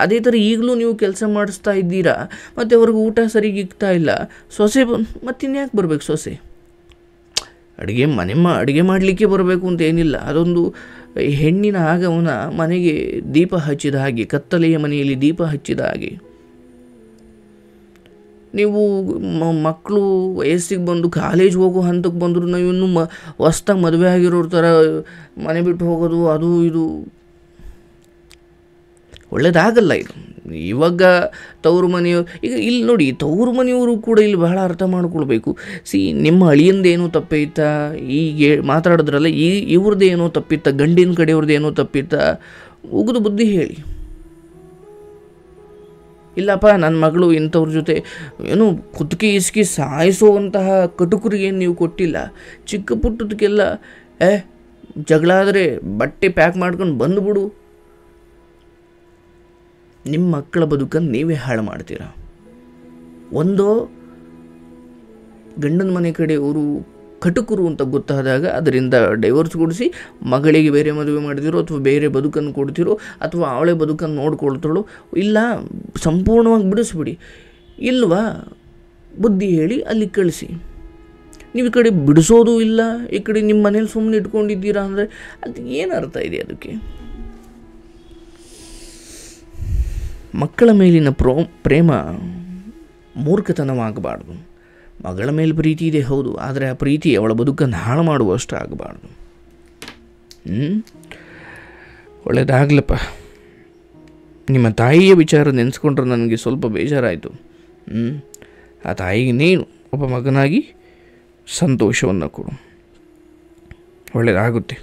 ಅದೇ ಥರ ಈಗಲೂ ನೀವು ಕೆಲಸ ಮಾಡಿಸ್ತಾ ಇದ್ದೀರಾ. ಮತ್ತು ಅವ್ರಿಗೆ ಊಟ ಸರಿಗೆ ಇಕ್ತಾ ಇಲ್ಲ. ಸೊಸೆ ಮತ್ತಿನ್ಯಾಕೆ ಬರಬೇಕು ಸೊಸೆ? ಅಡುಗೆ ಮಾಡಲಿಕ್ಕೆ ಬರಬೇಕು ಅಂತ ಏನಿಲ್ಲ. ಅದೊಂದು ಹೆಣ್ಣಿನ ಆಗಮನ ಮನೆಗೆ ದೀಪ ಹಚ್ಚಿದ ಹಾಗೆ, ಕತ್ತಲೆಯ ಮನೆಯಲ್ಲಿ ದೀಪ ಹಚ್ಚಿದ ಹಾಗೆ. ನೀವು ಮಕ್ಕಳು ವಯಸ್ಸಿಗೆ ಬಂದು ಕಾಲೇಜ್ ಹೋಗೋ ಹಂತಕ್ಕೆ ಬಂದರೂ ನಾವು ಇನ್ನೂ ಹೊಸ್ದಾಗಿ ಮದುವೆ ಆಗಿರೋರ ಥರ ಮನೆ ಬಿಟ್ಟು ಹೋಗೋದು, ಅದು ಇದು ಒಳ್ಳೇದಾಗಲ್ಲ. ಇದು ಇವಾಗ ತವರು ಮನೆಯವರು ಈಗ ಇಲ್ಲಿ ನೋಡಿ, ತವರು ಮನೆಯವರು ಕೂಡ ಇಲ್ಲಿ ಬಹಳ ಅರ್ಥ ಮಾಡ್ಕೊಳ್ಬೇಕು. ನಿಮ್ಮ ಅಳಿಯಂದೇನೋ ತಪ್ಪಿತ್ತಾ, ಈಗ ಮಾತಾಡಿದ್ರಲ್ಲ, ಇವ್ರದ್ದೇನೋ ತಪ್ಪಿತ್ತ, ಗಂಡಿನ ಕಡೆಯವ್ರದ್ದೇನೋ ತಪ್ಪಿತ್ತ, ಉಗಿದು ಬುದ್ಧಿ ಹೇಳಿ. ಇಲ್ಲಪ್ಪ ನನ್ನ ಮಗಳು ಇಂಥವ್ರ ಜೊತೆ ಏನೋ ಕುತ್ತಿಗೆ ಇಸ್ಕಿ ಸಾಯಿಸುವಂತಹ ಕಟುಕರಿಗೇನು ನೀವು ಕೊಟ್ಟಿಲ್ಲ. ಚಿಕ್ಕ ಪುಟ್ಟದಕ್ಕೆಲ್ಲ ಜಗಳ ಆದರೆ ಬಟ್ಟೆ ಪ್ಯಾಕ್ ಮಾಡ್ಕೊಂಡು ಬಂದುಬಿಡು. ನಿಮ್ಮ ಮಕ್ಕಳ ಬದುಕನ್ನು ನೀವೇ ಹಾಳು ಮಾಡ್ತೀರಾ. ಒಂದೋ ಗಂಡನ ಮನೆ ಕಡೆಯವರು ಕಟುಕರು ಅಂತ ಗೊತ್ತಾದಾಗ ಅದರಿಂದ ಡೈವರ್ಸ್ ಕೊಡಿಸಿ ಮಗಳಿಗೆ ಬೇರೆ ಮದುವೆ ಮಾಡ್ತಿರೋ, ಅಥವಾ ಬೇರೆ ಬದುಕನ್ನು ಕೊಡ್ತಿರೋ, ಅಥವಾ ಅವಳೆ ಬದುಕನ್ನು ನೋಡ್ಕೊಳ್ತಾಳೋ, ಇಲ್ಲ ಸಂಪೂರ್ಣವಾಗಿ ಬಿಡಿಸ್ಬಿಡಿ. ಇಲ್ವಾ ಬುದ್ಧಿ ಹೇಳಿ ಅಲ್ಲಿ ಕಳಿಸಿ. ನೀವು ಈ ಕಡೆ ಬಿಡಿಸೋದು ಇಲ್ಲ, ಈ ಕಡೆ ನಿಮ್ಮ ಮನೇಲಿ ಸುಮ್ಮನೆ ಇಟ್ಕೊಂಡಿದ್ದೀರಾ ಅಂದರೆ ಅದು ಏನು ಅರ್ಥ ಇದೆ ಅದಕ್ಕೆ? ಮಕ್ಕಳ ಮೇಲಿನ ಪ್ರೇಮ ಮೂರ್ಖತನವಾಗಬಾರ್ದು. ಮಗಳ ಮೇಲೆ ಪ್ರೀತಿ ಇದೆ ಹೌದು, ಆದರೆ ಆ ಪ್ರೀತಿ ಅವಳ ಬದುಕನ್ನು ಹಾಳು ಮಾಡುವಷ್ಟು ಆಗಬಾರ್ದು. ಒಳ್ಳೆಯದಾಗಲಪ್ಪ. ನಿಮ್ಮ ತಾಯಿಯ ವಿಚಾರ ನೆನೆಸ್ಕೊಂಡ್ರೆ ನನಗೆ ಸ್ವಲ್ಪ ಬೇಜಾರಾಯಿತು. ಆ ತಾಯಿಗೆ ನೀನು ಒಬ್ಬ ಮಗನಾಗಿ ಸಂತೋಷವನ್ನು ಕೊಡು. ಒಳ್ಳೆಯದಾಗುತ್ತೆ.